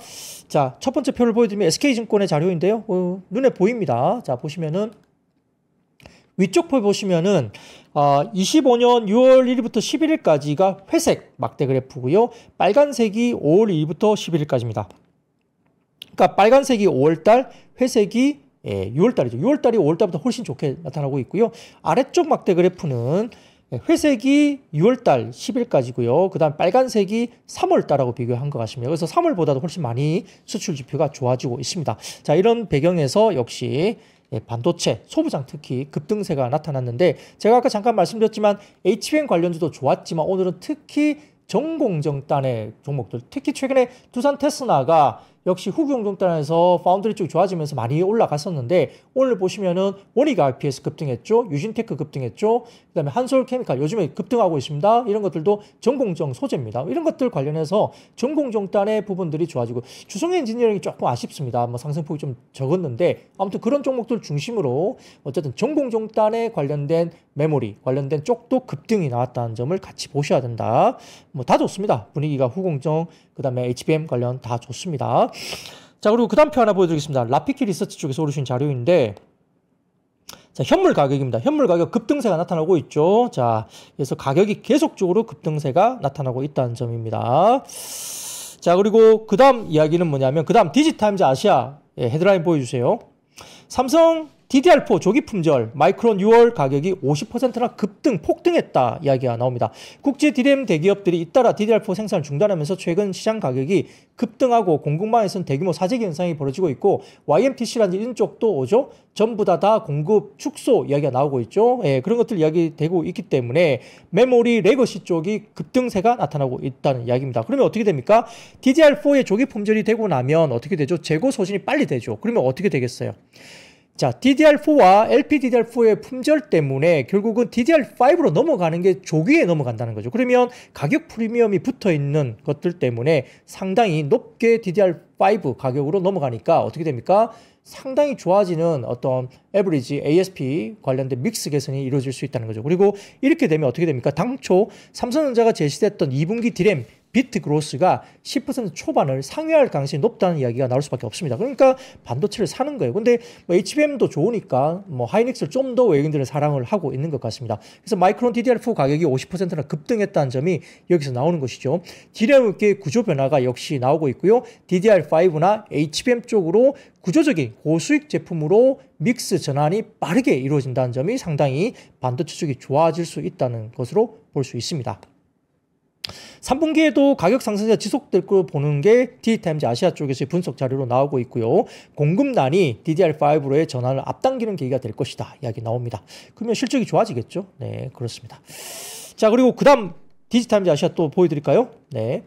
자, 첫 번째 표를 보여드리면 SK증권의 자료인데요. 눈에 보입니다. 자, 보시면은 위쪽 표 보시면은 25년 6월 1일부터 11일까지가 회색 막대 그래프고요. 빨간색이 5월 2일부터 11일까지입니다. 그러니까 빨간색이 5월달, 회색이 6월달이죠. 6월달이 5월달보다 훨씬 좋게 나타나고 있고요. 아래쪽 막대 그래프는 회색이 6월달 10일까지고요. 그 다음 빨간색이 3월달하고 비교한 것 같습니다. 그래서 3월보다도 훨씬 많이 수출 지표가 좋아지고 있습니다. 자, 이런 배경에서 역시 반도체, 소부장 특히 급등세가 나타났는데, 제가 아까 잠깐 말씀드렸지만 HBM 관련주도 좋았지만 오늘은 특히 전공정단의 종목들, 특히 최근에 두산 테스나가 역시 후공정단에서 파운드리 쪽이 좋아지면서 많이 올라갔었는데, 오늘 보시면은 원희가 RPS 급등했죠. 유진테크 급등했죠. 그 다음에 한솔케미칼 요즘에 급등하고 있습니다. 이런 것들도 전공정 소재입니다. 이런 것들 관련해서 전공정단의 부분들이 좋아지고, 주성 엔지니어링이 조금 아쉽습니다. 뭐 상승폭이 좀 적었는데, 아무튼 그런 종목들 중심으로 어쨌든 전공정단에 관련된 메모리 관련된 쪽도 급등이 나왔다는 점을 같이 보셔야 된다. 뭐 다 좋습니다. 분위기가 후공정, 그 다음에 HBM 관련 다 좋습니다. 자, 그리고 그 다음 표 하나 보여드리겠습니다. 라피키 리서치 쪽에서 오르신 자료인데, 자, 현물 가격입니다. 현물 가격 급등세가 나타나고 있죠. 자, 그래서 가격이 계속적으로 급등세가 나타나고 있다는 점입니다. 자, 그리고 그 다음 이야기는 뭐냐면, 그 다음 디지타임즈 아시아 헤드라인 보여주세요. 삼성 DDR4 조기 품절 마이크론 6월 가격이 50%나 폭등했다 이야기가 나옵니다. 국제 DRAM 대기업들이 잇따라 DDR4 생산을 중단하면서 최근 시장 가격이 급등하고 공급망에서는 대규모 사재기 현상이 벌어지고 있고, YMTC라든지 이런 쪽도 오죠. 전부 다 공급 축소 이야기가 나오고 있죠. 그런 것들 이야기되고 있기 때문에 메모리 레거시 쪽이 급등세가 나타나고 있다는 이야기입니다. 그러면 어떻게 됩니까? DDR4의 조기 품절이 되고 나면 어떻게 되죠? 재고 소진이 빨리 되죠. 그러면 어떻게 되겠어요? 자, DDR4와 LPDDR4의 품절 때문에 결국은 DDR5로 넘어가는 게 조기에 넘어간다는 거죠. 그러면 가격 프리미엄이 붙어 있는 것들 때문에 상당히 높게 DDR5 가격으로 넘어가니까 어떻게 됩니까? 상당히 좋아지는 어떤 에버리지 ASP 관련된 믹스 개선이 이루어질 수 있다는 거죠. 그리고 이렇게 되면 어떻게 됩니까? 당초 삼성전자가 제시됐던 2분기 디램 비트 그로스가 10% 초반을 상회할 가능성이 높다는 이야기가 나올 수밖에 없습니다. 그러니까 반도체를 사는 거예요. 근데 뭐 HBM도 좋으니까 뭐 하이닉스를 좀 더 외국인들의 사랑을 하고 있는 것 같습니다. 그래서 마이크론 DDR4 가격이 50%나 급등했다는 점이 여기서 나오는 것이죠. DRAM의 구조 변화가 역시 나오고 있고요. DDR5나 HBM 쪽으로 구조적인 고수익 제품으로 믹스 전환이 빠르게 이루어진다는 점이 상당히 반도체 쪽이 좋아질 수 있다는 것으로 볼 수 있습니다. 3분기에도 가격 상승세가 지속될 걸 보는 게 디지타임즈 아시아 쪽에서의 분석 자료로 나오고 있고요. 공급난이 DDR5로의 전환을 앞당기는 계기가 될 것이다 이야기 나옵니다. 그러면 실적이 좋아지겠죠? 네, 그렇습니다. 자, 그리고 그 다음 디지타임즈 아시아 또 보여드릴까요? 네.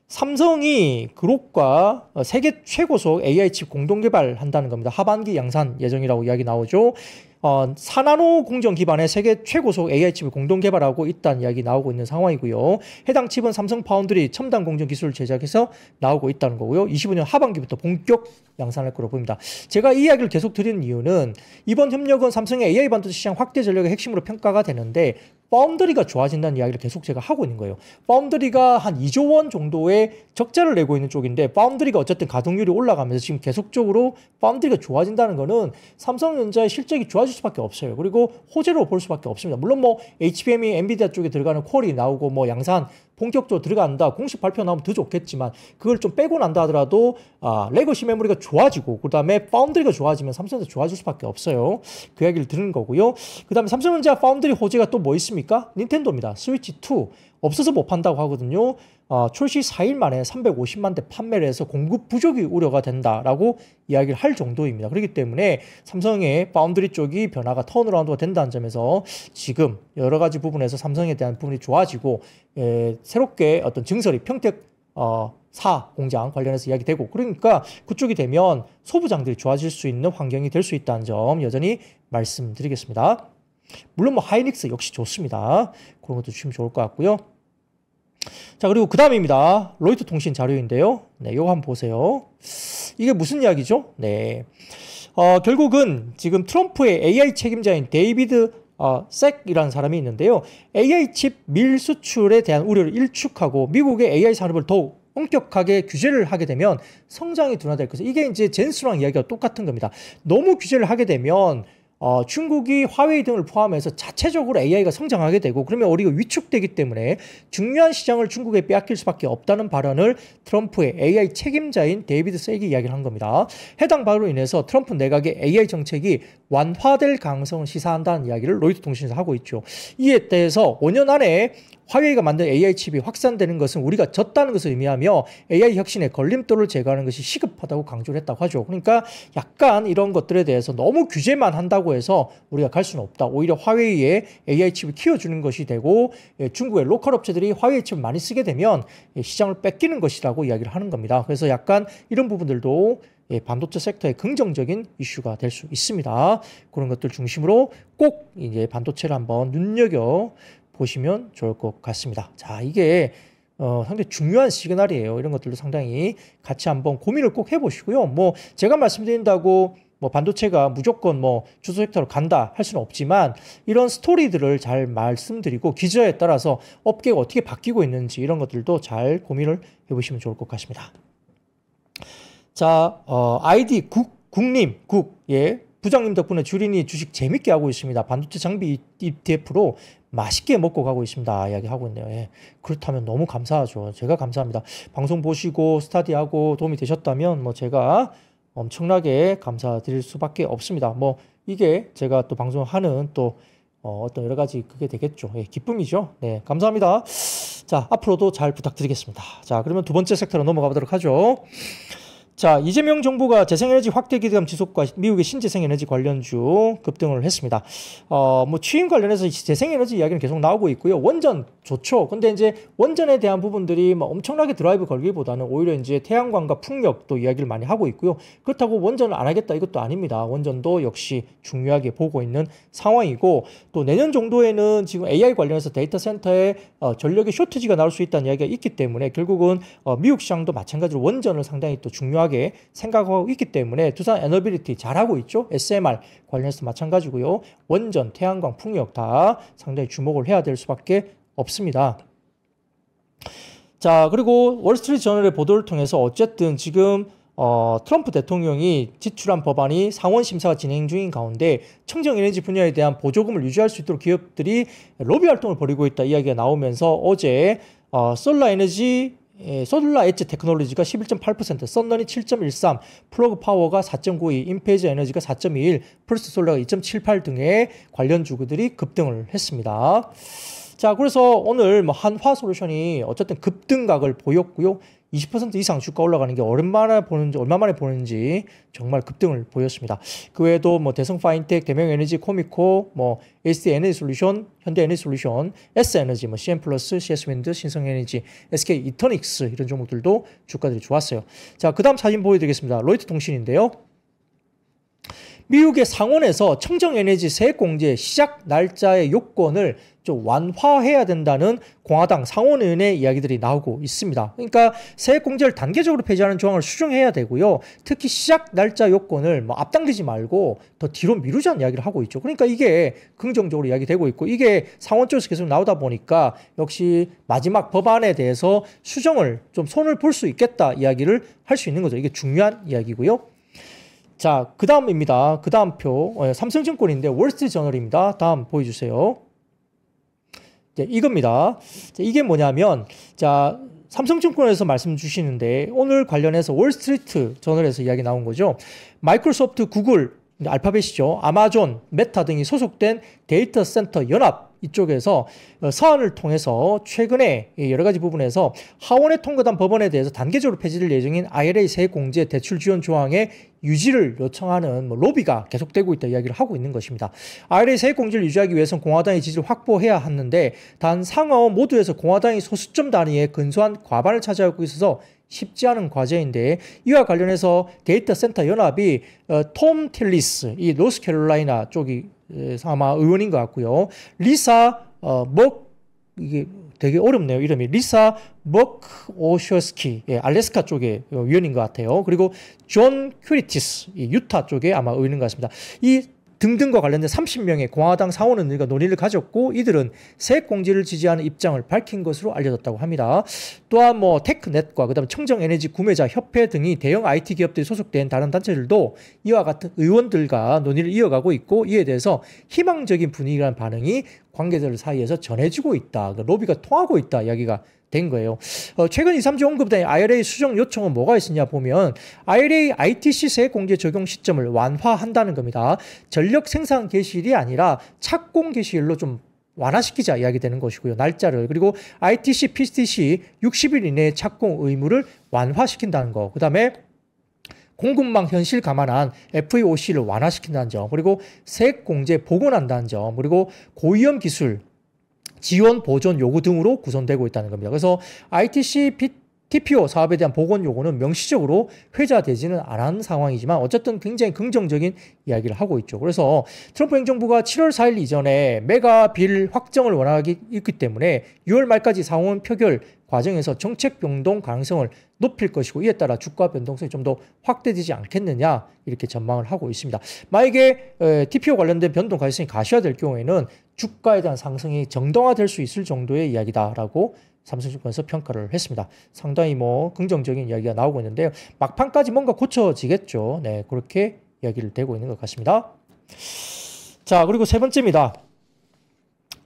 삼성이 그룹과 세계 최고속 AI 칩 공동 개발한다는 겁니다. 하반기 양산 예정이라고 이야기 나오죠. 4나노 공정 기반의 세계 최고속 AI 칩을 공동 개발하고 있다는 이야기 나오고 있는 상황이고요. 해당 칩은 삼성 파운드리 첨단 공정 기술을 제작해서 나오고 있다는 거고요. 25년 하반기부터 본격 양산할 거로 보입니다. 제가 이 이야기를 계속 드리는 이유는 이번 협력은 삼성의 AI 반도체 시장 확대 전략의 핵심으로 평가가 되는데, 파운드리가 좋아진다는 이야기를 계속 제가 하고 있는 거예요. 파운드리가 한 2조 원 정도의 적자를 내고 있는 쪽인데 파운드리가 어쨌든 가동률이 올라가면서 지금 계속적으로 파운드리가 좋아진다는 거는 삼성전자의 실적이 좋아질 수밖에 없어요. 그리고 호재로 볼 수밖에 없습니다. 물론 뭐 HBM이 엔비디아 쪽에 들어가는 퀄이 나오고 뭐 양산 본격적으로 들어간다. 공식 발표 나오면 더 좋겠지만 그걸 좀 빼고 난다 하더라도 레거시 메모리가 좋아지고 그다음에 파운드리가 좋아지면 삼성전자 좋아질 수밖에 없어요. 그 이야기를 드리는 거고요. 그다음에 삼성전자 파운드리 호재가 또 뭐 있습니까? 닌텐도입니다. 스위치 2 없어서 못 판다고 하거든요. 출시 4일 만에 350만 대 판매를 해서 공급 부족이 우려가 된다라고 이야기를 할 정도입니다. 그렇기 때문에 삼성의 파운드리 쪽이 변화가 턴어라운드가 된다는 점에서 지금 여러 가지 부분에서 삼성에 대한 부분이 좋아지고 새롭게 어떤 증설이 평택 4 공장 관련해서 이야기되고 그러니까 그쪽이 되면 소부장들이 좋아질 수 있는 환경이 될 수 있다는 점 여전히 말씀드리겠습니다. 물론 뭐 하이닉스 역시 좋습니다. 그런 것도 주시면 좋을 것 같고요. 자, 그리고 그 다음입니다. 로이터 통신 자료인데요. 네, 요거 한번 보세요. 이게 무슨 이야기죠? 네. 결국은 지금 트럼프의 AI 책임자인 데이비드 색이라는 사람이 있는데요. AI 칩 밀 수출에 대한 우려를 일축하고 미국의 AI 산업을 더욱 엄격하게 규제를 하게 되면 성장이 둔화될 것이다. 이게 이제 젠스랑 이야기가 똑같은 겁니다. 너무 규제를 하게 되면 중국이 화웨이 등을 포함해서 자체적으로 AI가 성장하게 되고 그러면 우리가 위축되기 때문에 중요한 시장을 중국에 빼앗길 수밖에 없다는 발언을 트럼프의 AI 책임자인 데이비드 색이 이야기를 한 겁니다. 해당 발언으로 인해서 트럼프 내각의 AI 정책이 완화될 가능성을 시사한다는 이야기를 로이터 통신에서 하고 있죠. 이에 대해서 5년 안에 화웨이가 만든 AI 칩이 확산되는 것은 우리가 졌다는 것을 의미하며 AI 혁신의 걸림돌을 제거하는 것이 시급하다고 강조를 했다고 하죠. 그러니까 약간 이런 것들에 대해서 너무 규제만 한다고 해서 우리가 갈 수는 없다. 오히려 화웨이의 AI 칩을 키워주는 것이 되고 중국의 로컬 업체들이 화웨이 칩을 많이 쓰게 되면 시장을 뺏기는 것이라고 이야기를 하는 겁니다. 그래서 약간 이런 부분들도 반도체 섹터의 긍정적인 이슈가 될 수 있습니다. 그런 것들 중심으로 꼭 이제 반도체를 한번 눈여겨 보시면 좋을 것 같습니다. 자, 이게 상당히 중요한 시그널이에요. 이런 것들도 상당히 같이 한번 고민을 꼭 해보시고요. 뭐 제가 말씀드린다고 뭐 반도체가 무조건 뭐 주도 섹터로 간다 할 수는 없지만 이런 스토리들을 잘 말씀드리고 기저에 따라서 업계가 어떻게 바뀌고 있는지 이런 것들도 잘 고민을 해보시면 좋을 것 같습니다. 자, 아이디 국님, 부장님 덕분에 주린이 주식 재밌게 하고 있습니다. 반도체 장비 ETF로 맛있게 먹고 가고 있습니다. 이야기하고 있네요. 예. 그렇다면 너무 감사하죠. 제가 감사합니다. 방송 보시고 스타디하고 도움이 되셨다면 뭐 제가 엄청나게 감사드릴 수밖에 없습니다. 뭐 이게 제가 또 방송하는 또 어떤 여러 가지 그게 되겠죠. 예, 기쁨이죠. 네, 감사합니다. 자, 앞으로도 잘 부탁드리겠습니다. 자, 그러면 두 번째 섹터로 넘어가 보도록 하죠. 자, 이재명 정부가 재생에너지 확대 기대감 지속과 미국의 신재생에너지 관련주 급등을 했습니다. 뭐 취임 관련해서 재생에너지 이야기는 계속 나오고 있고요. 원전 좋죠. 근데 이제 원전에 대한 부분들이 뭐 엄청나게 드라이브 걸기보다는 오히려 이제 태양광과 풍력도 이야기를 많이 하고 있고요. 그렇다고 원전을 안 하겠다 이것도 아닙니다. 원전도 역시 중요하게 보고 있는 상황이고 또 내년 정도에는 지금 AI 관련해서 데이터 센터에 전력의 쇼트지가 나올 수 있다는 이야기가 있기 때문에 결국은 미국 시장도 마찬가지로 원전을 상당히 또 중요하게 생각하고 있기 때문에 두산 에너빌리티 잘하고 있죠. SMR 관련해서 마찬가지고요. 원전, 태양광, 풍력 다 상당히 주목을 해야 될 수밖에 없습니다. 자, 그리고 월스트리트 저널의 보도를 통해서 어쨌든 지금 트럼프 대통령이 지출한 법안이 상원 심사가 진행 중인 가운데 청정에너지 분야에 대한 보조금을 유지할 수 있도록 기업들이 로비 활동을 벌이고 있다 이야기가 나오면서 어제 솔라 엣지 테크놀로지가 11.8%, 썬런이 7.13, 플러그 파워가 4.92, 임페이저 에너지가 4.21, 플러스 솔라가 2.78 등의 관련 주구들이 급등을 했습니다. 자, 그래서 오늘 뭐 한화 솔루션이 어쨌든 급등각을 보였고요. 20% 이상 주가 올라가는 게 얼마 만에 보는지 정말 급등을 보였습니다. 그 외에도 뭐 대성 파인텍, 대명에너지, 코미코, 뭐 ST 에너지 솔루션, 현대 에너지 솔루션, S 에너지, 뭐 CM 플러스, CS 윈드, 신성에너지, SK 이터닉스 이런 종목들도 주가들이 좋았어요. 자, 그다음 사진 보여드리겠습니다. 로이터 통신인데요. 미국의 상원에서 청정에너지 세액공제 시작 날짜의 요건을 좀 완화해야 된다는 공화당 상원의원의 이야기들이 나오고 있습니다. 그러니까 세액공제를 단계적으로 폐지하는 조항을 수정해야 되고요. 특히 시작 날짜 요건을 뭐 앞당기지 말고 더 뒤로 미루자는 이야기를 하고 있죠. 그러니까 이게 긍정적으로 이야기되고 있고 이게 상원 쪽에서 계속 나오다 보니까 역시 마지막 법안에 대해서 수정을 좀 손을 볼 수 있겠다 이야기를 할 수 있는 거죠. 이게 중요한 이야기고요. 자, 그 다음입니다. 그 다음 표 삼성증권인데 월스트리트저널입니다. 다음 보여주세요. 이겁니다. 이게 뭐냐면 자 삼성증권에서 말씀 주시는데 오늘 관련해서 월스트리트 저널에서 이야기 나온 거죠. 마이크로소프트, 구글, 알파벳이죠. 아마존, 메타 등이 소속된 데이터 센터 연합 이쪽에서 서한을 통해서 최근에 여러 가지 부분에서 하원에 통과된 법안에 대해서 단계적으로 폐지될 예정인 IRA 세액공제 대출 지원 조항의 유지를 요청하는 로비가 계속되고 있다 이야기를 하고 있는 것입니다. IRA 세액공제를 유지하기 위해서는 공화당의 지지를 확보해야 하는데 단 상하원 모두에서 공화당이 소수점 단위의 근소한 과반을 차지하고 있어서 쉽지 않은 과제인데 이와 관련해서 데이터 센터 연합이 톰 틸리스, 이 노스캐롤라이나 쪽이 아마 의원인 것 같고요. 리사 이게 되게 어렵네요. 이름이 리사 먹오셔스키, 알래스카 쪽의 위원인 것 같아요. 그리고 존 큐리티스, 유타 쪽에 아마 의원인 것 같습니다. 이 등등과 관련된 30명의 공화당 상원의원들과 논의를 가졌고 이들은 세액공제를 지지하는 입장을 밝힌 것으로 알려졌다고 합니다. 또한 뭐 테크넷과 그다음에 청정에너지 구매자 협회 등이 대형 IT 기업들이 소속된 다른 단체들도 이와 같은 의원들과 논의를 이어가고 있고 이에 대해서 희망적인 분위기라는 반응이 관계자들 사이에서 전해지고 있다. 로비가 통하고 있다 이야기가 된 거예요. 최근 2, 3주 언급된 IRA 수정 요청은 뭐가 있었냐 보면 IRA ITC 세액공제 적용 시점을 완화한다는 겁니다. 전력 생산 개시일이 아니라 착공 개시일로 좀 완화시키자 이야기되는 것이고요. 날짜를. 그리고 ITC, PTC 60일 이내에 착공 의무를 완화시킨다는 거. 그 다음에 공급망 현실 감안한 FEOC를 완화시킨다는 점. 그리고 세액공제 복원한다는 점. 그리고 고위험 기술 지원 보존 요구 등으로 구성되고 있다는 겁니다. 그래서 ITC TPO 사업에 대한 복원 요구는 명시적으로 회자되지는 않은 상황이지만 어쨌든 굉장히 긍정적인 이야기를 하고 있죠. 그래서 트럼프 행정부가 7월 4일 이전에 메가 빌 확정을 원하기 있기 때문에 6월 말까지 상원 표결 과정에서 정책 변동 가능성을 높일 것이고 이에 따라 주가 변동성이 좀 더 확대되지 않겠느냐 이렇게 전망을 하고 있습니다. 만약에 TPO 관련된 변동 가능성이 가시화될 경우에는 주가에 대한 상승이 정당화될 수 있을 정도의 이야기다라고 삼성증권에서 평가를 했습니다. 상당히 뭐 긍정적인 이야기가 나오고 있는데요. 막판까지 뭔가 고쳐지겠죠. 네, 그렇게 이야기를 되고 있는 것 같습니다. 자, 그리고 세 번째입니다.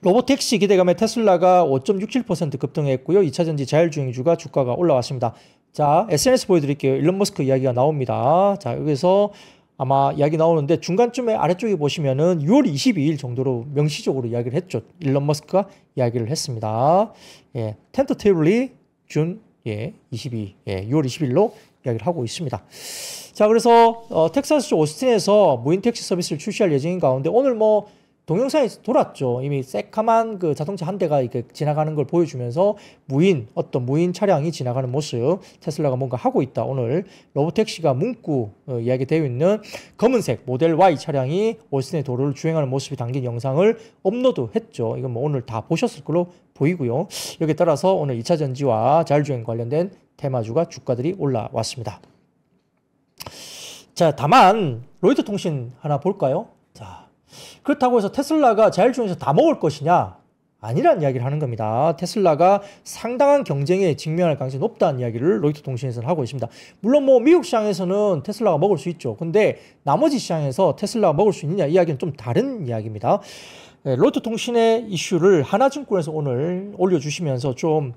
로보택시 기대감에 테슬라가 5.67% 급등했고요. 2차전지 자율주행주가 주가가 올라왔습니다. 자, SNS 보여드릴게요. 일론 머스크 이야기가 나옵니다. 자, 여기서 아마 이야기 나오는데 중간쯤에 아래쪽에 보시면은 6월 22일 정도로 명시적으로 이야기를 했죠. 일론 머스크가 이야기를 했습니다. 예, tentatively 준 6월 20일로 이야기를 하고 있습니다. 자, 그래서 텍사스주 오스틴에서 무인 택시 서비스를 출시할 예정인 가운데 오늘 뭐 동영상이 돌았죠. 이미 새카만 그 자동차 한 대가 이렇게 지나가는 걸 보여주면서 어떤 무인 차량이 지나가는 모습, 테슬라가 뭔가 하고 있다. 오늘 로보택시가 문구 이야기되어 있는 검은색 모델 Y 차량이 오스틴의 도로를 주행하는 모습이 담긴 영상을 업로드했죠. 이건 뭐 오늘 다 보셨을 걸로 보이고요. 여기에 따라서 오늘 2차 전지와 자율주행 관련된 테마주가 주가들이 올라왔습니다. 자, 다만 로이터 통신 하나 볼까요? 자, 그렇다고 해서 테슬라가 자율주행에서 다 먹을 것이냐? 아니라는 이야기를 하는 겁니다. 테슬라가 상당한 경쟁에 직면할 가능성이 높다는 이야기를 로이터 통신에서는 하고 있습니다. 물론 뭐 미국 시장에서는 테슬라가 먹을 수 있죠. 근데 나머지 시장에서 테슬라가 먹을 수 있느냐? 이 이야기는 좀 다른 이야기입니다. 로이터 통신의 이슈를 하나증권에서 오늘 올려주시면서 좀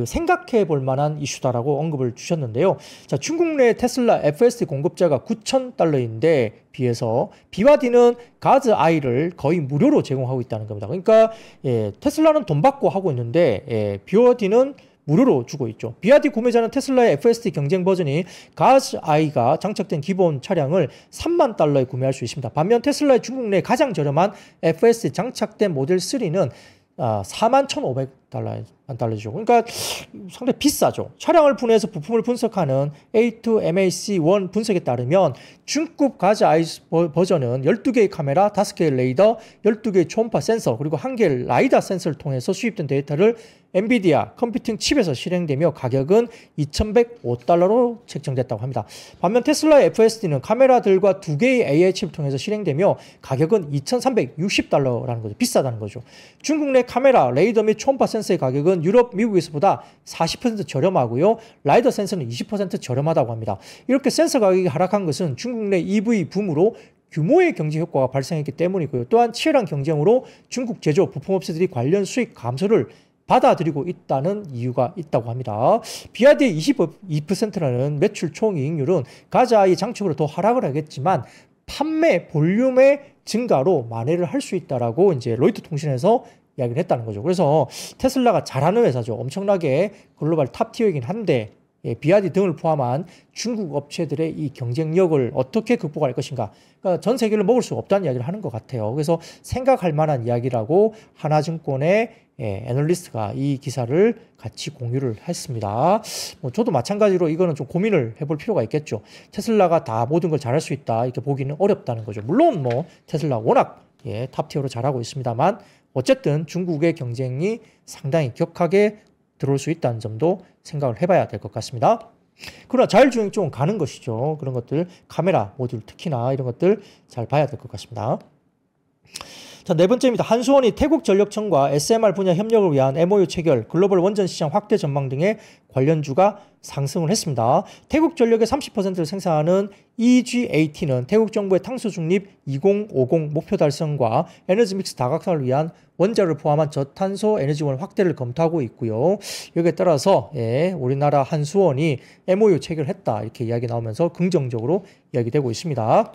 생각해 볼 만한 이슈다라고 언급을 주셨는데요. 자, 중국 내 테슬라 FSD 공급자가 $9,000인데 비해서 BYD는 가즈 아이를 거의 무료로 제공하고 있다는 겁니다. 그러니까 테슬라는 돈 받고 하고 있는데 BYD는 무료로 주고 있죠. BYD 구매자는 테슬라의 FSD 경쟁 버전인 가즈 아이가 장착된 기본 차량을 $30,000에 구매할 수 있습니다. 반면 테슬라의 중국 내 가장 저렴한 FSD 장착된 모델 3는 41,500달러죠. 그러니까 상당히 비싸죠. 차량을 분해해서 부품을 분석하는 A2MAC1 분석에 따르면 중급 가자 아이스 버전은 12개의 카메라, 5개의 레이더, 12개의 초음파 센서, 그리고 1개의 라이다 센서를 통해서 수입된 데이터를 엔비디아 컴퓨팅 칩에서 실행되며 가격은 2,105달러로 책정됐다고 합니다. 반면 테슬라의 FSD는 카메라들과 2개의 AI 칩을 통해서 실행되며 가격은 2,360달러라는 거죠. 비싸다는 거죠. 중국 내 카메라, 레이더 및 초음파 센서의 가격은 유럽, 미국에서보다 40% 저렴하고요. 라이더 센서는 20% 저렴하다고 합니다. 이렇게 센서 가격이 하락한 것은 중국 내 EV 붐으로 규모의 경제 효과가 발생했기 때문이고요. 또한 치열한 경쟁으로 중국 제조 부품업체들이 관련 수익 감소를 받아들이고 있다는 이유가 있다고 합니다. 비아디의 22%라는 매출 총이익률은 가자의 장축으로 더 하락을 하겠지만 판매 볼륨의 증가로 만회를 할 수 있다라고 이제 로이터 통신에서 이야기를 했다는 거죠. 그래서 테슬라가 잘하는 회사죠. 엄청나게 글로벌 탑티어이긴 한데 비아디 등을 포함한 중국 업체들의 이 경쟁력을 어떻게 극복할 것인가. 그러니까 전 세계를 먹을 수 없다는 이야기를 하는 것 같아요. 그래서 생각할 만한 이야기라고 하나증권의 애널리스트가 이 기사를 같이 공유를 했습니다. 저도 마찬가지로 이거는 좀 고민을 해볼 필요가 있겠죠. 테슬라가 다 모든 걸 잘할 수 있다 이렇게 보기는 어렵다는 거죠. 물론 테슬라 워낙 탑티어로 잘하고 있습니다만 어쨌든 중국의 경쟁이 상당히 격하게 들어올 수 있다는 점도 생각을 해봐야 될 것 같습니다. 그러나 자율주행 쪽은 가는 것이죠. 그런 것들 카메라 모듈 특히나 이런 것들 잘 봐야 될 것 같습니다. 자, 네 번째입니다. 한수원이 태국전력청과 SMR 분야 협력을 위한 MOU 체결, 글로벌 원전 시장 확대 전망 등의 관련주가 상승을 했습니다. 태국전력의 30%를 생산하는 EGAT는 태국 정부의 탄소 중립 2050 목표 달성과 에너지 믹스 다각화를 위한 원자를 포함한 저탄소 에너지원 확대를 검토하고 있고요. 여기에 따라서 우리나라 한수원이 MOU 체결했다 이렇게 이야기 나오면서 긍정적으로 이야기되고 있습니다.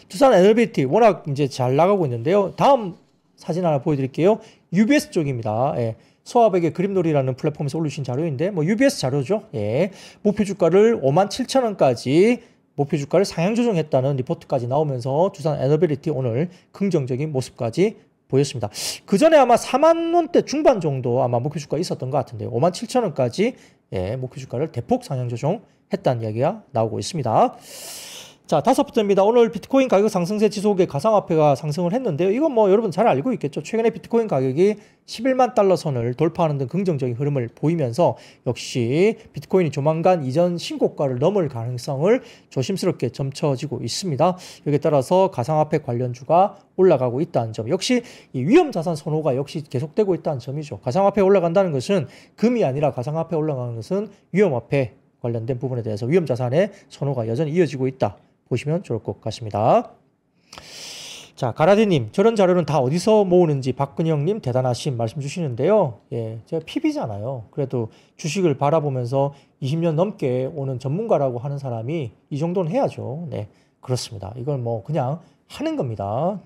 두산 에너빌리티 워낙 이제 잘 나가고 있는데요. 다음 사진 하나 보여드릴게요. UBS 쪽입니다. 소아백의 그림놀이라는 플랫폼에서 올리신 자료인데 UBS 자료죠. 목표 주가를 57,000원까지 목표 주가를 상향 조정했다는 리포트까지 나오면서 두산 에너빌리티 오늘 긍정적인 모습까지 보였습니다. 그 전에 아마 4만 원대 중반 정도 아마 목표 주가 있었던 것 같은데요. 57,000원까지 목표 주가를 대폭 상향 조정했다는 이야기가 나오고 있습니다. 자, 다섯 번째입니다. 오늘 비트코인 가격 상승세 지속에 가상화폐가 상승을 했는데요. 이건 여러분 잘 알고 있겠죠. 최근에 비트코인 가격이 11만 달러 선을 돌파하는 등 긍정적인 흐름을 보이면서 역시 비트코인이 조만간 이전 신고가를 넘을 가능성을 조심스럽게 점쳐지고 있습니다. 여기에 따라서 가상화폐 관련주가 올라가고 있다는 점. 역시 이 위험자산 선호가 역시 계속되고 있다는 점이죠. 가상화폐 올라간다는 것은 금이 아니라 가상화폐 올라가는 것은 위험화폐 관련된 부분에 대해서 위험자산의 선호가 여전히 이어지고 있다. 보시면 좋을 것 같습니다. 자, 가라데님, 저런 자료는 다 어디서 모으는지 박근영님 대단하신 말씀 주시는데요. 제가 PB잖아요. 그래도 주식을 바라보면서 20년 넘게 오는 전문가라고 하는 사람이 이 정도는 해야죠. 네, 그렇습니다. 이건 그냥 하는 겁니다.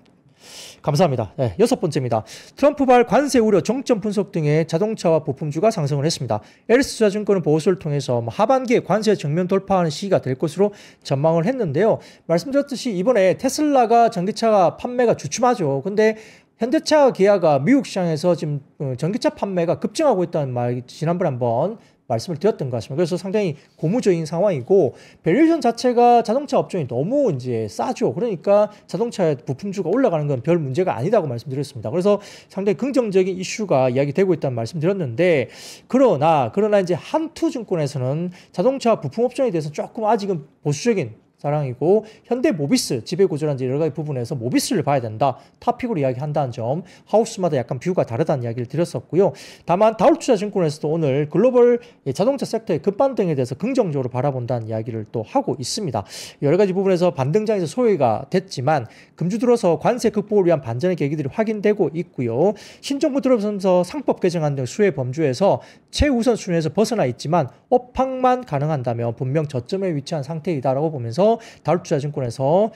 감사합니다. 여섯 번째입니다. 트럼프발 관세 우려, 정점 분석 등의 자동차와 부품주가 상승을 했습니다. 에리스투자증권은 보고서를 통해서 하반기에 관세 정면 돌파하는 시기가 될 것으로 전망을 했는데요. 말씀드렸듯이 이번에 테슬라가 전기차 판매가 주춤하죠. 근데 현대차, 기아가 미국 시장에서 지금 전기차 판매가 급증하고 있다는 말 지난번에 한번 말씀을 드렸던 것 같습니다. 그래서 상당히 고무적인 상황이고 밸류에이션 자체가 자동차 업종이 너무 이제 싸죠. 그러니까 자동차 부품주가 올라가는 건 별 문제가 아니다고 말씀드렸습니다. 그래서 상당히 긍정적인 이슈가 이야기되고 있다는 말씀드렸는데 그러나 이제 한투증권에서는 자동차 부품 업종에 대해서 조금 아직은 보수적인 사랑이고 현대모비스 지배구조라든지 여러 가지 부분에서 모비스를 봐야 된다. 탑픽으로 이야기한다는 점, 하우스마다 약간 뷰가 다르다는 이야기를 드렸었고요. 다만 다울투자증권에서도 오늘 글로벌 자동차 섹터의 급반등에 대해서 긍정적으로 바라본다는 이야기를 또 하고 있습니다. 여러 가지 부분에서 반등장에서 소외가 됐지만 금주 들어서 관세 극복을 위한 반전의 계기들이 확인되고 있고요. 신정부 들어서면서 상법 개정안 등 수혜 범주에서 최우선 순위에서 벗어나 있지만 업황만 가능한다면 분명 저점에 위치한 상태이다라고 보면서 다울투자증권에서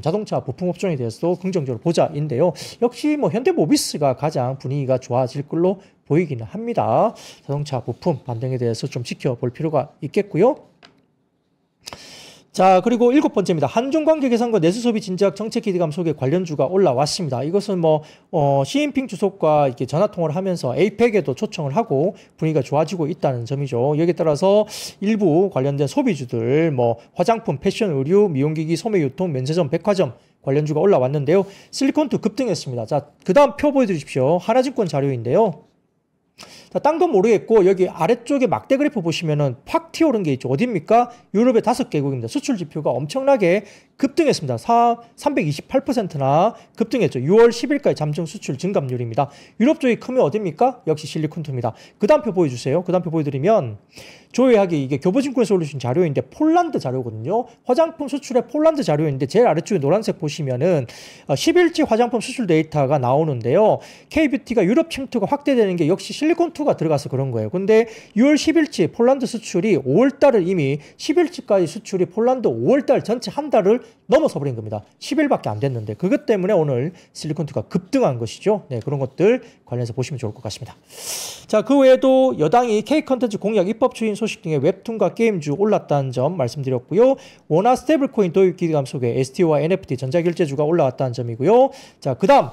자동차 부품 업종에 대해서도 긍정적으로 보자인데요. 역시 현대모비스가 가장 분위기가 좋아질 걸로 보이기는 합니다. 자동차 부품 반등에 대해서 좀 지켜볼 필요가 있겠고요. 자, 그리고 7번째입니다. 한중관계 개선과 내수소비 진작 정책 기대감 속에 관련주가 올라왔습니다. 이것은 시진핑 주석과 이렇게 전화통화를 하면서 에이펙에도 초청을 하고 분위기가 좋아지고 있다는 점이죠. 여기에 따라서 일부 관련된 소비주들, 화장품, 패션, 의류, 미용기기, 소매유통, 면세점, 백화점 관련주가 올라왔는데요. 실리콘투 급등했습니다. 자, 그 다음 표 보여드리십시오. 하나증권 자료인데요. 자, 딴 건 모르겠고 여기 아래쪽에 막대 그래프 보시면은 팍 튀어오른 게 있죠. 어디입니까? 유럽의 5개국입니다. 수출 지표가 엄청나게 급등했습니다. 328%나 급등했죠. 6월 10일까지 잠정 수출 증감률입니다. 유럽 쪽이 크면 어디입니까? 역시 실리콘투입니다. 그 다음 표 보여주세요. 그 다음 표 보여드리면 조회하기 이게 교보증권에서 올려주신 자료인데 폴란드 자료거든요. 화장품 수출의 폴란드 자료인데 제일 아래쪽에 노란색 보시면은 10일치 화장품 수출 데이터가 나오는데요. K뷰티가 유럽 침투가 확대되는 게 역시 실리콘투가 들어가서 그런 거예요. 근데 6월 10일치 폴란드 수출이 5월달을 이미 10일치까지 수출이 폴란드 5월달 전체 한 달을 넘어서 버린 겁니다. 10일밖에 안 됐는데 그것 때문에 오늘 실리콘투가 급등한 것이죠. 네, 그런 것들 관련해서 보시면 좋을 것 같습니다. 자, 그 외에도 여당이 K컨텐츠 공약 입법 추진 소식 등의 웹툰과 게임주 올랐다는 점 말씀드렸고요. 원화 스테이블코인 도입 기대감 속에 STO와 NFT 전자결제주가 올라왔다는 점이고요. 자, 그 다음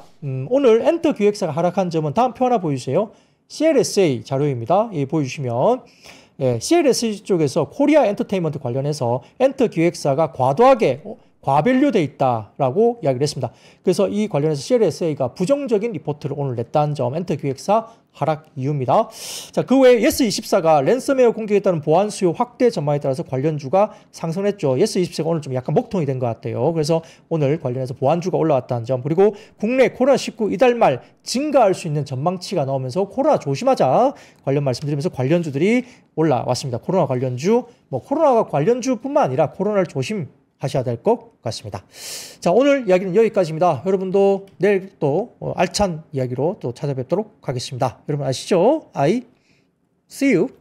오늘 엔터 기획사가 하락한 점은 다음 표 하나 보여주세요. CLSA 자료입니다. 예, 보여주시면 CLSA 쪽에서 코리아 엔터테인먼트 관련해서 엔터 기획사가 과도하게 과밸류 돼 있다라고 이야기를 했습니다. 그래서 이 관련해서 CLSA가 부정적인 리포트를 오늘 냈다는 점 엔터 기획사 하락 이유입니다. 자, 그 외에 예스24가 랜섬웨어 공격에 따른 보안 수요 확대 전망에 따라서 관련주가 상승했죠. 예스24가 오늘 좀 약간 먹통이 된 것 같아요. 그래서 오늘 관련해서 보안주가 올라왔다는 점, 그리고 국내 코로나19 이달 말 증가할 수 있는 전망치가 나오면서 코로나 조심하자 관련 말씀드리면서 관련주들이 올라왔습니다. 코로나 관련주, 코로나가 관련주뿐만 아니라 코로나를 조심하셔야 될 것 같습니다. 자, 오늘 이야기는 여기까지입니다. 여러분도 내일 또 알찬 이야기로 또 찾아뵙도록 하겠습니다. 여러분 아시죠? I see you.